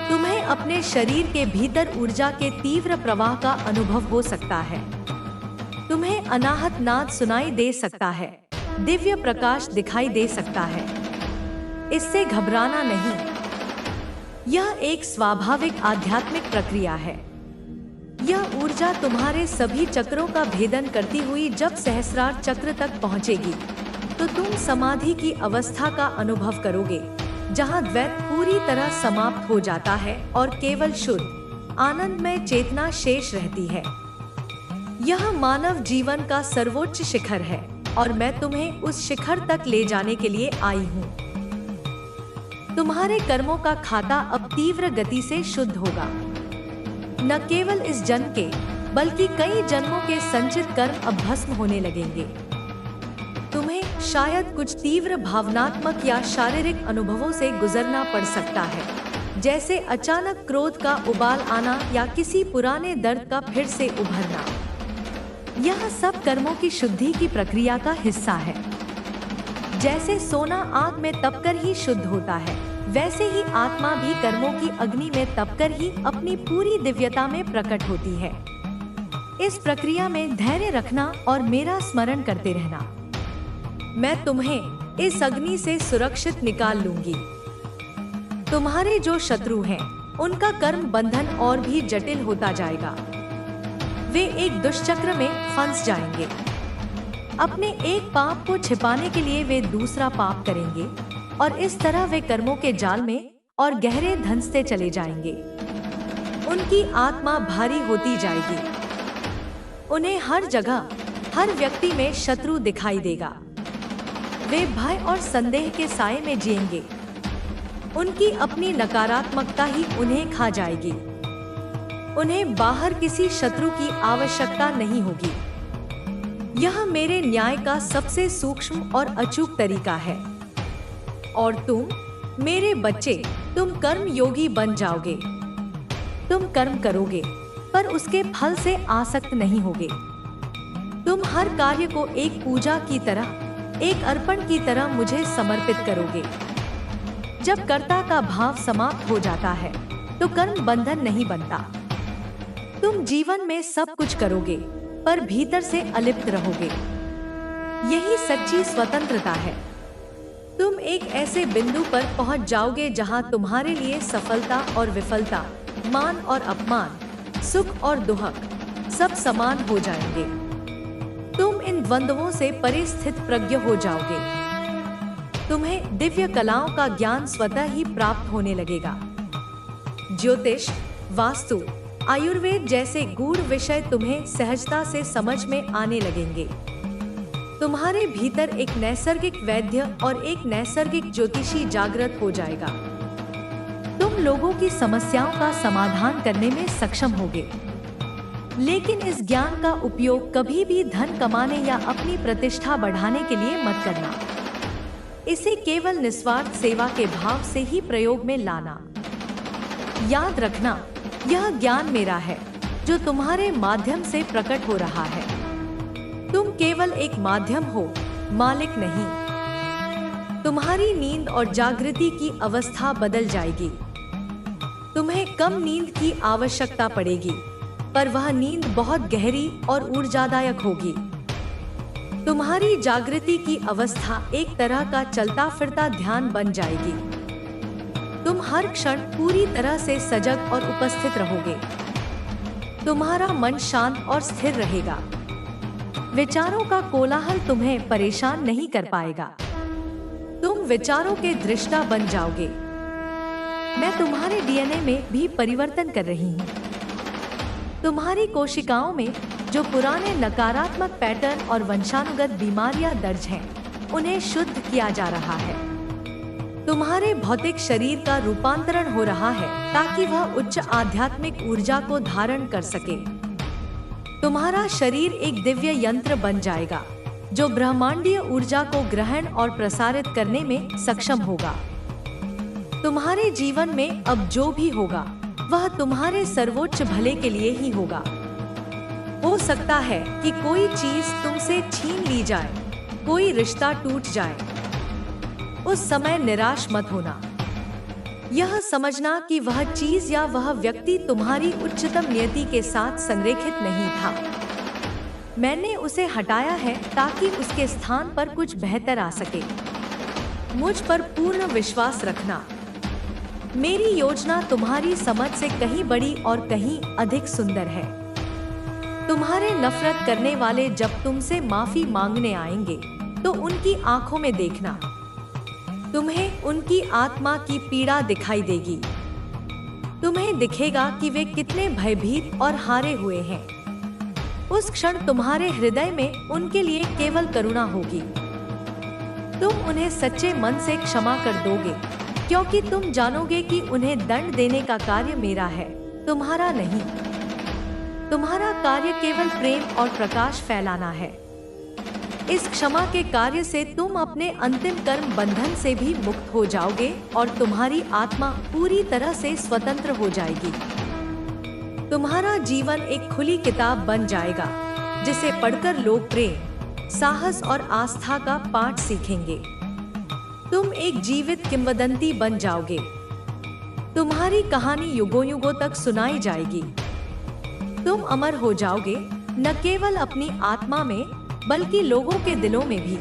तुम्हें अपने शरीर के भीतर ऊर्जा के तीव्र प्रवाह का अनुभव हो सकता है। तुम्हें अनाहत नाद सुनाई दे सकता है, दिव्य प्रकाश दिखाई दे सकता है। इससे घबराना नहीं। यह एक स्वाभाविक आध्यात्मिक प्रक्रिया है। यह ऊर्जा तुम्हारे सभी चक्रों का भेदन करती हुई जब सहस्रार चक्र तक पहुंचेगी तो तुम समाधि की अवस्था का अनुभव करोगे, जहां द्वैत पूरी तरह समाप्त हो जाता है और केवल शुद्ध आनंदमय चेतना शेष रहती है। यह मानव जीवन का सर्वोच्च शिखर है और मैं तुम्हें उस शिखर तक ले जाने के लिए आई हूँ। तुम्हारे कर्मों का खाता अब तीव्र गति से शुद्ध होगा। न केवल इस जन्म के बल्कि कई जन्मों के संचित कर्म अब भस्म होने लगेंगे। तुम्हें शायद कुछ तीव्र भावनात्मक या शारीरिक अनुभवों से गुजरना पड़ सकता है, जैसे अचानक क्रोध का उबाल आना या किसी पुराने दर्द का फिर से उभरना। यह सब कर्मों की शुद्धि की प्रक्रिया का हिस्सा है। जैसे सोना आग में तपकर ही शुद्ध होता है, वैसे ही आत्मा भी कर्मों की अग्नि में तपकर ही अपनी पूरी दिव्यता में प्रकट होती है। इस प्रक्रिया में धैर्य रखना और मेरा स्मरण करते रहना। मैं तुम्हें इस अग्नि से सुरक्षित निकाल लूंगी। तुम्हारे जो शत्रु हैं, उनका कर्म बंधन और भी जटिल होता जाएगा। वे एक दुष्चक्र में फंस जाएंगे। अपने एक पाप को छिपाने के लिए वे दूसरा पाप करेंगे और इस तरह वे कर्मों के जाल में और गहरे धंसते चले जाएंगे। उनकी आत्मा भारी होती जाएगी। उन्हें हर जगह, हर व्यक्ति में शत्रु दिखाई देगा। वे भय और संदेह के साए में जिएंगे। उनकी अपनी नकारात्मकता ही उन्हें खा जाएगी। उन्हें बाहर किसी शत्रु की आवश्यकता नहीं होगी। यह मेरे न्याय का सबसे सूक्ष्म और अचूक तरीका है। और तुम, मेरे बच्चे, तुम कर्म योगी बन जाओगे। तुम कर्म करोगे, पर उसके फल से आसक्त नहीं होगे। तुम हर कार्य को एक पूजा की तरह, एक अर्पण की तरह मुझे समर्पित करोगे। जब कर्ता का भाव समाप्त हो जाता है, तो कर्म बंधन नहीं बनता। तुम जीवन में सब कुछ करोगे, पर भीतर से अलिप्त रहोगे। यही सच्ची स्वतंत्रता है। तुम एक ऐसे बिंदु पर पहुंच जाओगे जहां तुम्हारे लिए सफलता और विफलता, मान और अपमान, सुख और दुख सब समान हो जाएंगे। तुम इन द्वंद्वों से परे स्थित प्रज्ञ हो जाओगे। तुम्हें दिव्य कलाओं का ज्ञान स्वतः ही प्राप्त होने लगेगा। ज्योतिष, वास्तु, आयुर्वेद जैसे गूढ़ विषय तुम्हें सहजता से समझ में आने लगेंगे। तुम्हारे भीतर एक नैसर्गिक वैद्य और एक नैसर्गिक ज्योतिषी जागृत हो जाएगा। तुम लोगों की समस्याओं का समाधान करने में सक्षम होगे, लेकिन इस ज्ञान का उपयोग कभी भी धन कमाने या अपनी प्रतिष्ठा बढ़ाने के लिए मत करना। इसे केवल निस्वार्थ सेवा के भाव से ही प्रयोग में लाना। याद रखना, यह ज्ञान मेरा है जो तुम्हारे माध्यम से प्रकट हो रहा है। तुम केवल एक माध्यम हो, मालिक नहीं। तुम्हारी नींद और जागृति की अवस्था बदल जाएगी। तुम्हें कम नींद की आवश्यकता पड़ेगी, पर वह नींद बहुत गहरी और ऊर्जादायक होगी। तुम्हारी जागृति की अवस्था एक तरह का चलता फिरता ध्यान बन जाएगी। तुम हर क्षण पूरी तरह से सजग और उपस्थित रहोगे। तुम्हारा मन शांत और स्थिर रहेगा। विचारों का कोलाहल तुम्हें परेशान नहीं कर पाएगा। तुम विचारों के दृष्टा बन जाओगे। मैं तुम्हारे डीएनए में भी परिवर्तन कर रही हूँ। तुम्हारी कोशिकाओं में जो पुराने नकारात्मक पैटर्न और वंशानुगत बीमारियां दर्ज हैं, उन्हें शुद्ध किया जा रहा है। तुम्हारे भौतिक शरीर का रूपांतरण हो रहा है ताकि वह उच्च आध्यात्मिक ऊर्जा को धारण कर सके। तुम्हारा शरीर एक दिव्य यंत्र बन जाएगा जो ब्रह्मांडीय ऊर्जा को ग्रहण और प्रसारित करने में सक्षम होगा। तुम्हारे जीवन में अब जो भी होगा वह तुम्हारे सर्वोच्च भले के लिए ही होगा। हो सकता है कि कोई चीज तुमसे छीन ली जाए, कोई रिश्ता टूट जाए। उस समय निराश मत होना। यह समझना कि वह चीज या वह व्यक्ति तुम्हारी उच्चतम नियति के साथ संरेखित नहीं था। मैंने उसे हटाया है ताकि उसके स्थान पर कुछ बेहतर आ सके। मुझ पर पूर्ण विश्वास रखना। मेरी योजना तुम्हारी समझ से कहीं बड़ी और कहीं अधिक सुंदर है। तुम्हारे नफरत करने वाले जब तुमसे माफी मांगने आएंगे तो उनकी आंखों में देखना, तुम्हें उनकी आत्मा की पीड़ा दिखाई देगी। तुम्हें दिखेगा कि वे कितने भयभीत और हारे हुए हैं। उस क्षण तुम्हारे हृदय में उनके लिए केवल करुणा होगी। तुम उन्हें सच्चे मन से क्षमा कर दोगे, क्योंकि तुम जानोगे कि उन्हें दंड देने का कार्य मेरा है, तुम्हारा नहीं। तुम्हारा कार्य केवल प्रेम और प्रकाश फैलाना है। इस क्षमा के कार्य से तुम अपने अंतिम कर्म बंधन से भी मुक्त हो जाओगे और तुम्हारी आत्मा पूरी तरह से स्वतंत्र हो जाएगी। तुम्हारा जीवन एक खुली किताब बन जाएगा, जिसे पढ़कर लोग प्रेम, साहस और आस्था का पाठ सीखेंगे। तुम एक जीवित किंवदंती बन जाओगे। तुम्हारी कहानी युगों युगों तक सुनाई जाएगी। तुम अमर हो जाओगे, न केवल अपनी आत्मा में बल्कि लोगों के दिलों में भी।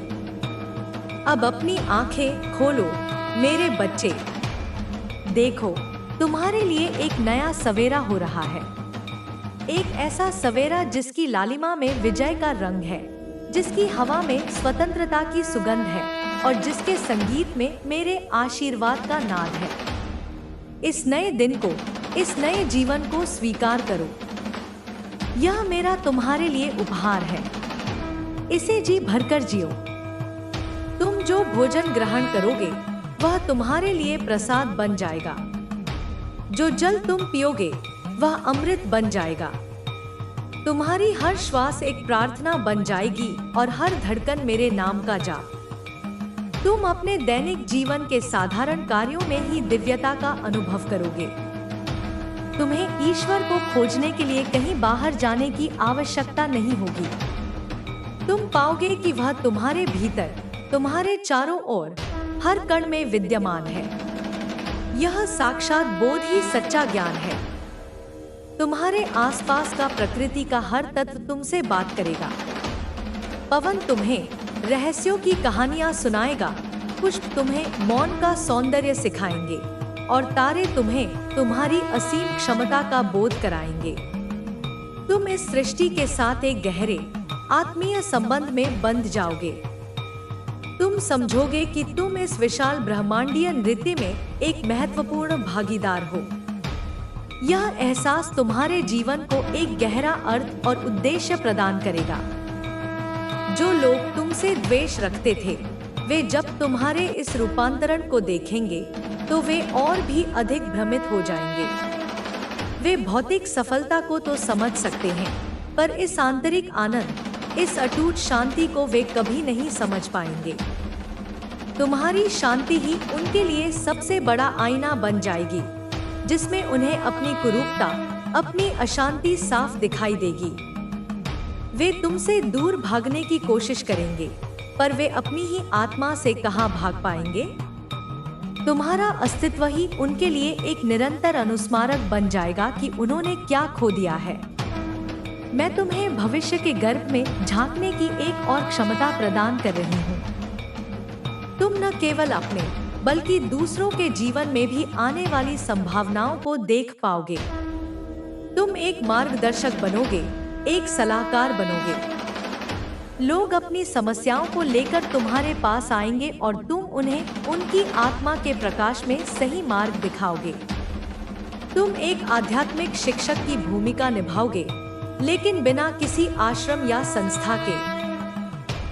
अब अपनी आंखें खोलो मेरे बच्चे। देखो, तुम्हारे लिए एक नया सवेरा हो रहा है। एक ऐसा सवेरा जिसकी लालिमा में विजय का रंग है, जिसकी हवा में स्वतंत्रता की सुगंध है और जिसके संगीत में मेरे आशीर्वाद का नाद है। इस नए दिन को, इस नए जीवन को स्वीकार करो। यह मेरा तुम्हारे लिए उपहार है। इसे जी भरकर जियो। तुम जो भोजन ग्रहण करोगे वह तुम्हारे लिए प्रसाद बन जाएगा। जो जल तुम पियोगे वह अमृत बन जाएगा। तुम्हारी हर श्वास एक प्रार्थना बन जाएगी और हर धड़कन मेरे नाम का जाप। तुम अपने दैनिक जीवन के साधारण कार्यों में ही दिव्यता का अनुभव करोगे। तुम्हें ईश्वर को खोजने के लिए कहीं बाहर जाने की आवश्यकता नहीं होगी। तुम पाओगे कि वह तुम्हारे भीतर, तुम्हारे चारों ओर, हर कण में विद्यमान है। यह साक्षात बोध ही सच्चा ज्ञान है। तुम्हारे आसपास का प्रकृति का हर तत्व तुमसे बात करेगा। पवन तुम्हें रहस्यों की कहानियां सुनाएगा, पुष्प तुम्हें मौन का सौंदर्य सिखाएंगे और तारे तुम्हें तुम्हारी असीम क्षमता का बोध कराएंगे। तुम इस सृष्टि के साथ एक गहरे आत्मीय संबंध में बंध जाओगे। तुम समझोगे कि तुम इस विशाल ब्रह्मांडीय नृत्य में एक महत्वपूर्ण भागीदार हो। यह एहसास तुम्हारे जीवन को एक गहरा अर्थ और उद्देश्य प्रदान करेगा। जो लोग तुमसे द्वेष रखते थे, वे जब तुम्हारे इस रूपांतरण को देखेंगे तो वे और भी अधिक भ्रमित हो जाएंगे। वे भौतिक सफलता को तो समझ सकते हैं, पर इस आंतरिक आनंद, इस अटूट शांति को वे कभी नहीं समझ पाएंगे। तुम्हारी शांति ही उनके लिए सबसे बड़ा आईना बन जाएगी, जिसमें उन्हें अपनी कुरूपता, अपनी अशांति साफ दिखाई देगी। वे तुमसे दूर भागने की कोशिश करेंगे, पर वे अपनी ही आत्मा से कहां भाग पाएंगे। तुम्हारा अस्तित्व ही उनके लिए एक निरंतर अनुस्मारक बन जाएगा कि उन्होंने क्या खो दिया है। मैं तुम्हें भविष्य के गर्भ में झांकने की एक और क्षमता प्रदान कर रही हूँ। तुम न केवल अपने बल्कि दूसरों के जीवन में भी आने वाली संभावनाओं को देख पाओगे। तुम एक मार्गदर्शक बनोगे, एक सलाहकार बनोगे। लोग अपनी समस्याओं को लेकर तुम्हारे पास आएंगे और तुम उन्हें उनकी आत्मा के प्रकाश में सही मार्ग दिखाओगे। तुम एक आध्यात्मिक शिक्षक की भूमिका निभाओगे, लेकिन बिना किसी आश्रम या संस्था के।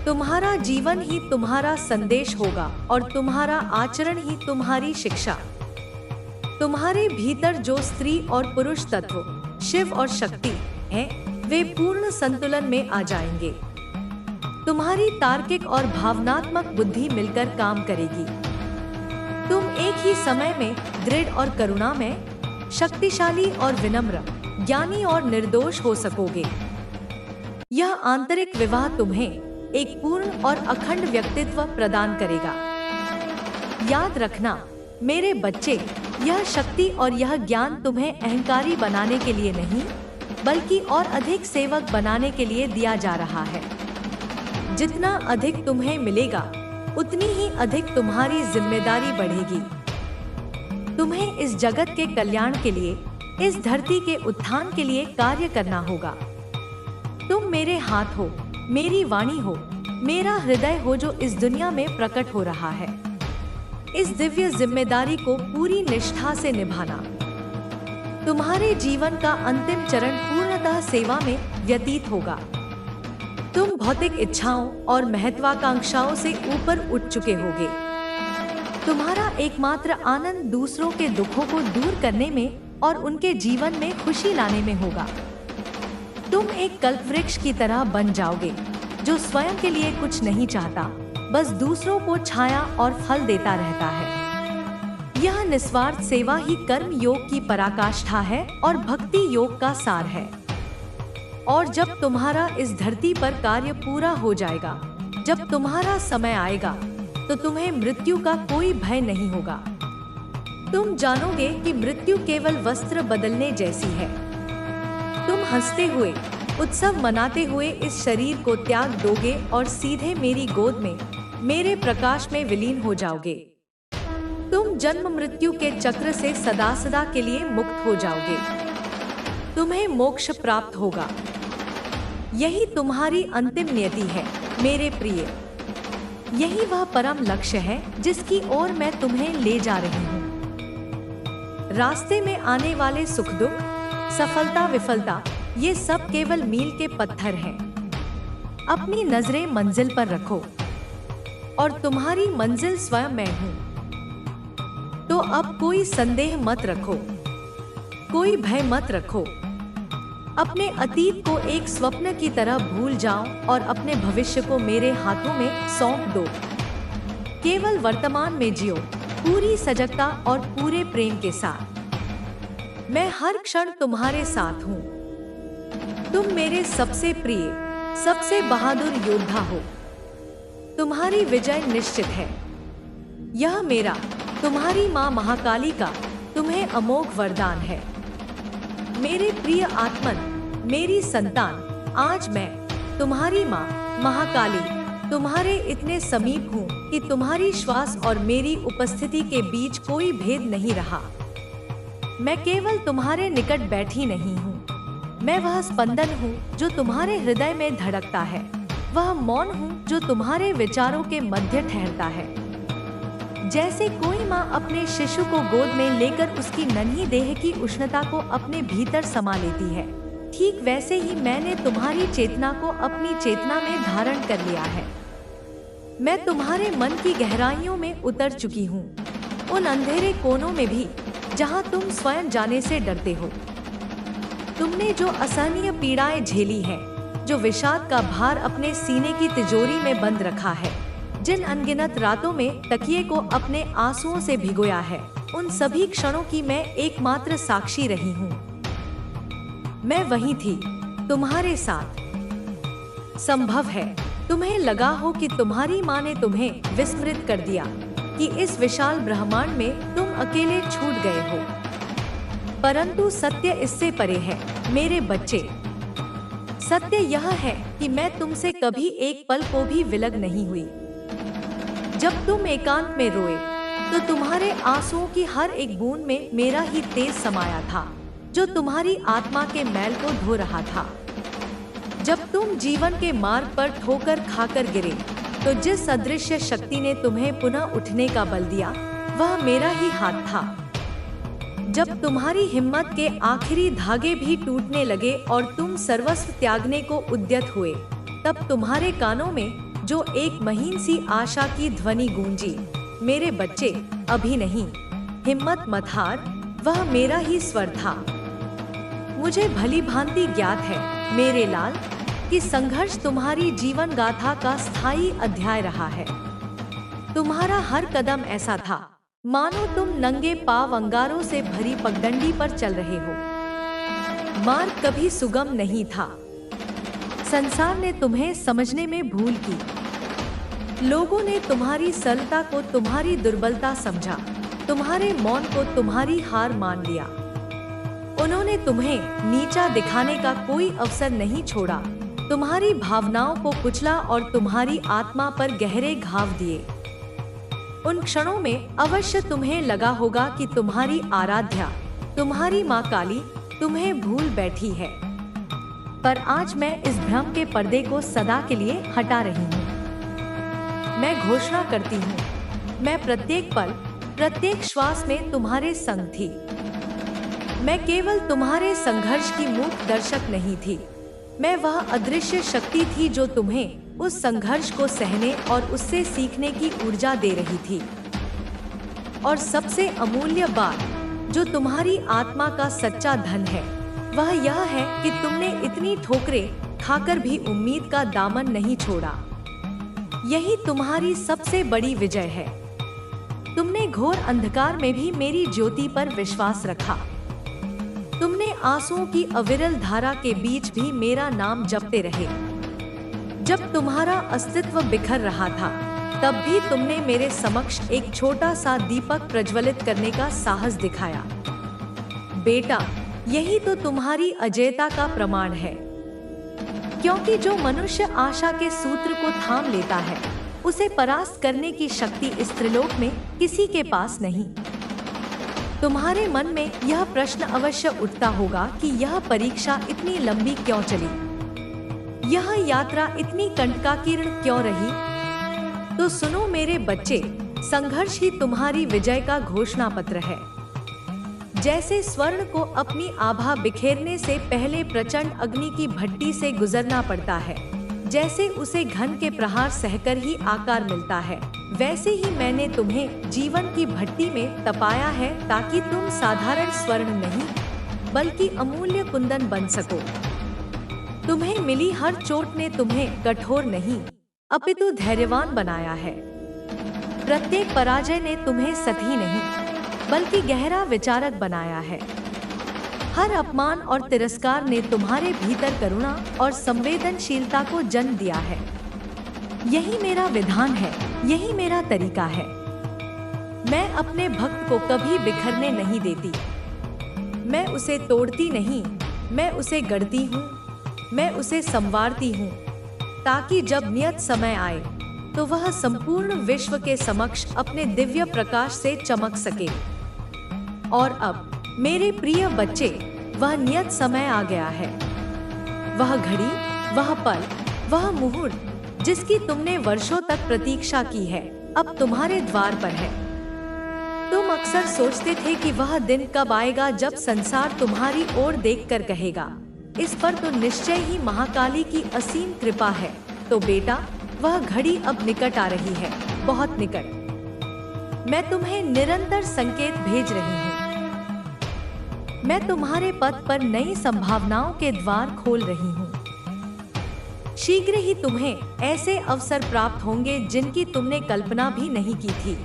तुम्हारा जीवन ही तुम्हारा संदेश होगा और तुम्हारा आचरण ही तुम्हारी शिक्षा। तुम्हारे भीतर जो स्त्री और पुरुष तत्व, शिव और शक्ति हैं, वे पूर्ण संतुलन में आ जाएंगे। तुम्हारी तार्किक और भावनात्मक बुद्धि मिलकर काम करेगी। तुम एक ही समय में दृढ़ और करुणामय, शक्तिशाली और विनम्र, ज्ञानी और निर्दोष हो सकोगे। यह आंतरिक विवाह तुम्हें एक पूर्ण और अखंड व्यक्तित्व प्रदान करेगा। याद रखना मेरे बच्चे, यह शक्ति और यह ज्ञान तुम्हें अहंकारी बनाने के लिए नहीं, बल्कि और अधिक सेवक बनाने के लिए दिया जा रहा है। जितना अधिक तुम्हें मिलेगा, उतनी ही अधिक तुम्हारी जिम्मेदारी बढ़ेगी। तुम्हें इस जगत के कल्याण के लिए, इस धरती के उत्थान के लिए कार्य करना होगा। तुम मेरे हाथ हो, मेरी वाणी हो, मेरा हृदय हो जो इस दुनिया में प्रकट हो रहा है। इस दिव्य जिम्मेदारी को पूरी निष्ठा से निभाना। तुम्हारे जीवन का अंतिम चरण पूर्णतः सेवा में व्यतीत होगा। तुम भौतिक इच्छाओं और महत्वाकांक्षाओं से ऊपर उठ चुके होगे। तुम्हारा एकमात्र आनंद दूसरों के दुखों को दूर करने में और उनके जीवन में खुशी लाने में होगा। तुम एक कल्पवृक्ष की तरह बन जाओगे जो स्वयं के लिए कुछ नहीं चाहता, बस दूसरों को छाया और फल देता रहता है। यह निस्वार्थ सेवा ही कर्म योग की पराकाष्ठा है और भक्ति योग का सार है। और जब तुम्हारा इस धरती पर कार्य पूरा हो जाएगा, जब तुम्हारा समय आएगा, तो तुम्हें मृत्यु का कोई भय नहीं होगा। तुम जानोगे कि मृत्यु केवल वस्त्र बदलने जैसी है। तुम हंसते हुए, उत्सव मनाते हुए इस शरीर को त्याग दोगे और सीधे मेरी गोद में, मेरे प्रकाश में विलीन हो जाओगे। तुम जन्म मृत्यु के चक्र से सदा सदा के लिए मुक्त हो जाओगे। तुम्हें मोक्ष प्राप्त होगा। यही तुम्हारी अंतिम नियति है मेरे प्रिय। यही वह परम लक्ष्य है जिसकी ओर मैं तुम्हें ले जा रही हूँ। रास्ते में आने वाले सुख दुख, सफलता विफलता, ये सब केवल मील के पत्थर हैं। अपनी नजरें मंजिल पर रखो और तुम्हारी मंजिल स्वयं मैं हूँ। तो अब कोई संदेह मत रखो, कोई भय मत रखो। अपने अतीत को एक स्वप्न की तरह भूल जाओ और अपने भविष्य को मेरे हाथों में सौंप दो। केवल वर्तमान में जियो, पूरी सजगता और पूरे प्रेम के साथ। मैं हर क्षण तुम्हारे साथ हूँ। तुम मेरे सबसे प्रिय, सबसे बहादुर योद्धा हो। तुम्हारी विजय निश्चित है। यह मेरा, तुम्हारी माँ महाकाली का तुम्हें अमोघ वरदान है। मेरे प्रिय आत्मन, मेरी संतान, आज मैं तुम्हारी माँ महाकाली तुम्हारे इतने समीप हूँ कि तुम्हारी श्वास और मेरी उपस्थिति के बीच कोई भेद नहीं रहा। मैं केवल तुम्हारे निकट बैठी नहीं हूँ, मैं वह स्पंदन हूँ जो तुम्हारे हृदय में धड़कता है, वह मौन हूँ जो तुम्हारे विचारों के मध्य ठहरता है। जैसे कोई माँ अपने शिशु को गोद में लेकर उसकी नन्ही देह की उष्णता को अपने भीतर समा लेती है, ठीक वैसे ही मैंने तुम्हारी चेतना को अपनी चेतना में धारण कर लिया है। मैं तुम्हारे मन की गहराइयों में उतर चुकी हूँ, उन अंधेरे कोनों में भी जहाँ तुम स्वयं जाने से डरते हो। तुमने जो असहनीय पीड़ाएं झेली हैं, जो विषाद का भार अपने सीने की तिजोरी में बंद रखा है, जिन अनगिनत रातों में तकिए को अपने आंसुओं से भिगोया है, उन सभी क्षणों की मैं एकमात्र साक्षी रही हूँ। मैं वही थी, तुम्हारे साथ। संभव है तुम्हें लगा हो कि तुम्हारी माँ ने तुम्हें विस्मृत कर दिया, कि इस विशाल ब्रह्मांड में तुम अकेले छूट गए हो। परंतु सत्य इससे परे है मेरे बच्चे। सत्य यह है कि मैं तुमसे कभी एक पल को भी विलग नहीं हुई। जब तुम एकांत में रोए, तो तुम्हारे आंसुओं की हर एक बूंद में मेरा ही तेज समाया था, जो तुम्हारी आत्मा के मैल को धो रहा था। जब तुम जीवन के मार्ग पर ठोकर खाकर गिरे, तो जिस अदृश्य शक्ति ने तुम्हें पुनः उठने का बल दिया, वह मेरा ही हाथ था। जब तुम्हारी हिम्मत के आखिरी धागे भी टूटने लगे और तुम सर्वस्व त्यागने को उद्यत हुए, तब तुम्हारे कानों में जो एक महीन सी आशा की ध्वनि गूंजी, मेरे बच्चे अभी नहीं, हिम्मत मत हार, वह मेरा ही स्वर था। मुझे भली भांति ज्ञात है मेरे लाल, कि संघर्ष तुम्हारी जीवन गाथा का स्थायी अध्याय रहा है। तुम्हारा हर कदम ऐसा था मानो तुम नंगे पांव अंगारों से भरी पगडंडी पर चल रहे हो। मार्ग कभी सुगम नहीं था। संसार ने तुम्हें समझने में भूल की। लोगों ने तुम्हारी सरलता को तुम्हारी दुर्बलता समझा, तुम्हारे मौन को तुम्हारी हार मान लिया। उन्होंने तुम्हें नीचा दिखाने का कोई अवसर नहीं छोड़ा, तुम्हारी भावनाओं को कुचला और तुम्हारी आत्मा पर गहरे घाव दिए। उन क्षणों में अवश्य तुम्हें लगा होगा कि तुम्हारी आराध्या, तुम्हारी माँ काली तुम्हें भूल बैठी है। पर आज मैं इस भ्रम के पर्दे को सदा के लिए हटा रही हूँ। मैं घोषणा करती हूँ, मैं प्रत्येक पल, प्रत्येक श्वास में तुम्हारे संग थी। मैं केवल तुम्हारे संघर्ष की मूक दर्शक नहीं थी, मैं वह अदृश्य शक्ति थी जो तुम्हें उस संघर्ष को सहने और उससे सीखने की ऊर्जा दे रही थी। और सबसे अमूल्य बात, जो तुम्हारी आत्मा का सच्चा धन है, वह यह है कि तुमने इतनी ठोकरें खाकर भी उम्मीद का दामन नहीं छोड़ा। यही तुम्हारी सबसे बड़ी विजय है। तुमने घोर अंधकार में भी मेरी ज्योति पर विश्वास रखा। तुमने आंसुओं की अविरल धारा के बीच भी मेरा नाम जपते रहे। जब तुम्हारा अस्तित्व बिखर रहा था, तब भी तुमने मेरे समक्ष एक छोटा सा दीपक प्रज्वलित करने का साहस दिखाया। बेटा, यही तो तुम्हारी अजेयता का प्रमाण है, क्योंकि जो मनुष्य आशा के सूत्र को थाम लेता है, उसे परास्त करने की शक्ति इस त्रिलोक में किसी के पास नहीं। तुम्हारे मन में यह प्रश्न अवश्य उठता होगा कि यह परीक्षा इतनी लंबी क्यों चली, यह यात्रा इतनी कंटकाकीर्ण क्यों रही? तो सुनो मेरे बच्चे, संघर्ष ही तुम्हारी विजय का घोषणा पत्र है। जैसे स्वर्ण को अपनी आभा बिखेरने से पहले प्रचंड अग्नि की भट्टी से गुजरना पड़ता है, जैसे उसे घन के प्रहार सहकर ही आकार मिलता है, वैसे ही मैंने तुम्हें जीवन की भट्टी में तपाया है, ताकि तुम साधारण स्वर्ण नहीं बल्कि अमूल्य कुंदन बन सको। तुम्हें मिली हर चोट ने तुम्हें कठोर नहीं अपितु धैर्यवान बनाया है। प्रत्येक पराजय ने तुम्हें सती नहीं बल्कि गहरा विचारक बनाया है। हर अपमान और तिरस्कार ने तुम्हारे भीतर करुणा और संवेदनशीलता को जन्म दिया है। यही मेरा विधान है, यही मेरा तरीका है। मैं अपने भक्त को कभी बिखरने नहीं देती। मैं उसे तोड़ती नहीं, मैं उसे गढ़ती हूँ, मैं उसे संवारती हूँ, ताकि जब नियत समय आए तो वह संपूर्ण विश्व के समक्ष अपने दिव्य प्रकाश से चमक सके। और अब मेरे प्रिय बच्चे, वह नियत समय आ गया है। वह घड़ी, वह पल, वह मुहूर्त जिसकी तुमने वर्षों तक प्रतीक्षा की है, अब तुम्हारे द्वार पर है। तुम अक्सर सोचते थे कि वह दिन कब आएगा जब संसार तुम्हारी ओर देखकर कहेगा, इस पर तो निश्चय ही महाकाली की असीम कृपा है। तो बेटा, वह घड़ी अब निकट आ रही है, बहुत निकट। मैं तुम्हें निरंतर संकेत भेज रही हूँ। मैं तुम्हारे पथ पर नई संभावनाओं के द्वार खोल रही हूँ। शीघ्र ही तुम्हें ऐसे अवसर प्राप्त होंगे जिनकी तुमने कल्पना भी नहीं की थी।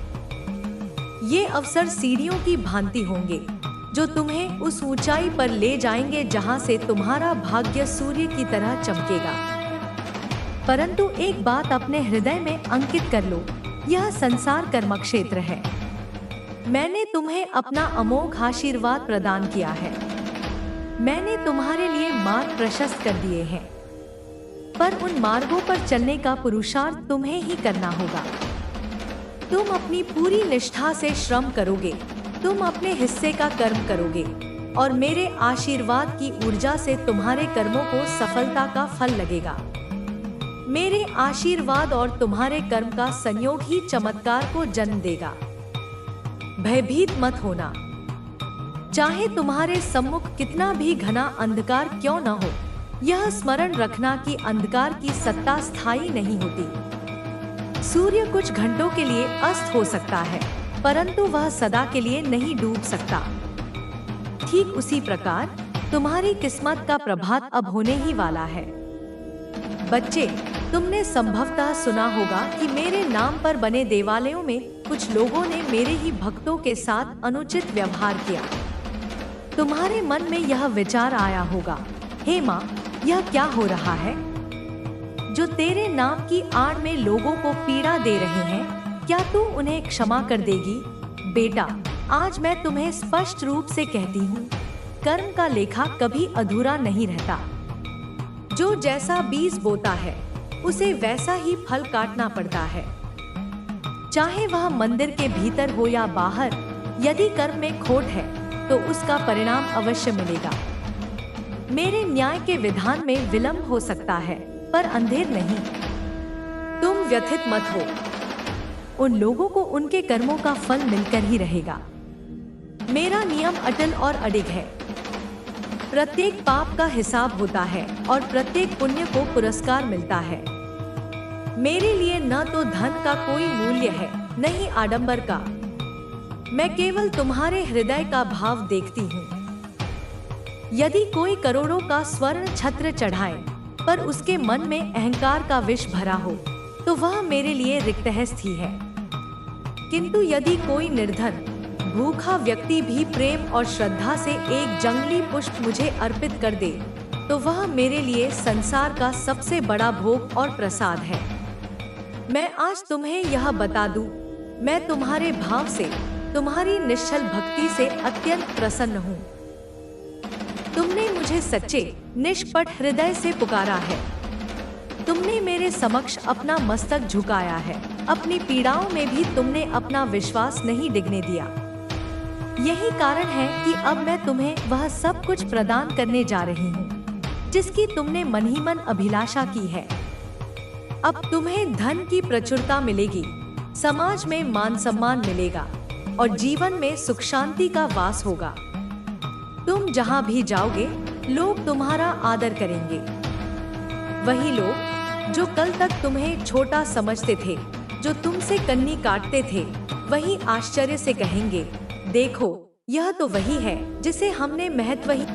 ये अवसर सीढ़ियों की भांति होंगे, जो तुम्हें उस ऊंचाई पर ले जाएंगे जहां से तुम्हारा भाग्य सूर्य की तरह चमकेगा। परंतु एक बात अपने हृदय में अंकित कर लो, यह संसार कर्म क्षेत्र है। मैंने तुम्हें अपना अमोघ आशीर्वाद प्रदान किया है। मैंने तुम्हारे लिए मार्ग प्रशस्त कर दिए हैं, पर उन मार्गों पर चलने का पुरुषार्थ तुम्हें ही करना होगा। तुम अपनी पूरी निष्ठा से श्रम करोगे, तुम अपने हिस्से का कर्म करोगे, और मेरे आशीर्वाद की ऊर्जा से तुम्हारे कर्मों को सफलता का फल लगेगा। मेरे आशीर्वाद और तुम्हारे कर्म का संयोग ही चमत्कार को जन्म देगा। भयभीत मत होना। चाहे तुम्हारे सम्मुख कितना भी घना अंधकार क्यों न हो, यह स्मरण रखना कि अंधकार की सत्ता स्थायी नहीं होती। सूर्य कुछ घंटों के लिए अस्त हो सकता है, परंतु वह सदा के लिए नहीं डूब सकता। ठीक उसी प्रकार तुम्हारी किस्मत का प्रभात अब होने ही वाला है। बच्चे, तुमने संभवतः सुना होगा कि मेरे नाम पर बने देवालयों में कुछ लोगों ने मेरे ही भक्तों के साथ अनुचित व्यवहार किया। तुम्हारे मन में यह विचार आया होगा, हे माँ, यह क्या हो रहा है? जो तेरे नाम की आड़ में लोगों को पीड़ा दे रहे हैं, क्या तू उन्हें क्षमा कर देगी? बेटा, आज मैं तुम्हें स्पष्ट रूप से कहती हूँ, कर्म का लेखा कभी अधूरा नहीं रहता। जो जैसा बीज बोता है, उसे वैसा ही फल काटना पड़ता है। चाहे वह मंदिर के भीतर हो या बाहर। यदि कर्म में खोट है तो उसका परिणाम अवश्य मिलेगा। मेरे न्याय के विधान में विलंब हो सकता है, पर अंधेर नहीं। तुम व्यथित मत हो, उन लोगों को उनके कर्मों का फल मिलकर ही रहेगा। मेरा नियम अटल और अडिग है। प्रत्येक पाप का हिसाब होता है और प्रत्येक पुण्य को पुरस्कार मिलता है। मेरे लिए न तो धन का कोई मूल्य है, न ही आडंबर का। मैं केवल तुम्हारे हृदय का भाव देखती हूँ। यदि कोई करोड़ों का स्वर्ण छत्र चढ़ाए, पर उसके मन में अहंकार का विष भरा हो, तो वह मेरे लिए रिक्तहस्त ही है। किंतु यदि कोई निर्धन भूखा व्यक्ति भी प्रेम और श्रद्धा से एक जंगली पुष्प मुझे अर्पित कर दे, तो वह मेरे लिए संसार का सबसे बड़ा भोग और प्रसाद है। मैं आज तुम्हें यह बता दूं, मैं तुम्हारे भाव से, तुम्हारी निश्चल भक्ति से अत्यंत प्रसन्न हूँ। तुमने मुझे सच्चे निष्कपट हृदय से पुकारा है। तुमने मेरे समक्ष अपना मस्तक झुकाया है। अपनी पीड़ाओं में भी तुमने अपना विश्वास नहीं डिगने दिया। यही कारण है कि अब मैं तुम्हें वह सब कुछ प्रदान करने जा रही हूँ जिसकी तुमने मन ही मन अभिलाषा की है। अब तुम्हें धन की प्रचुरता मिलेगी, समाज में मान सम्मान मिलेगा और जीवन में सुख शांति का वास होगा। तुम जहाँ भी जाओगे, लोग तुम्हारा आदर करेंगे। वही लोग जो कल तक तुम्हें छोटा समझते थे, जो तुमसे कन्नी काटते थे, वही आश्चर्य से कहेंगे, देखो, यह तो वही है जिसे हमने महत्व ही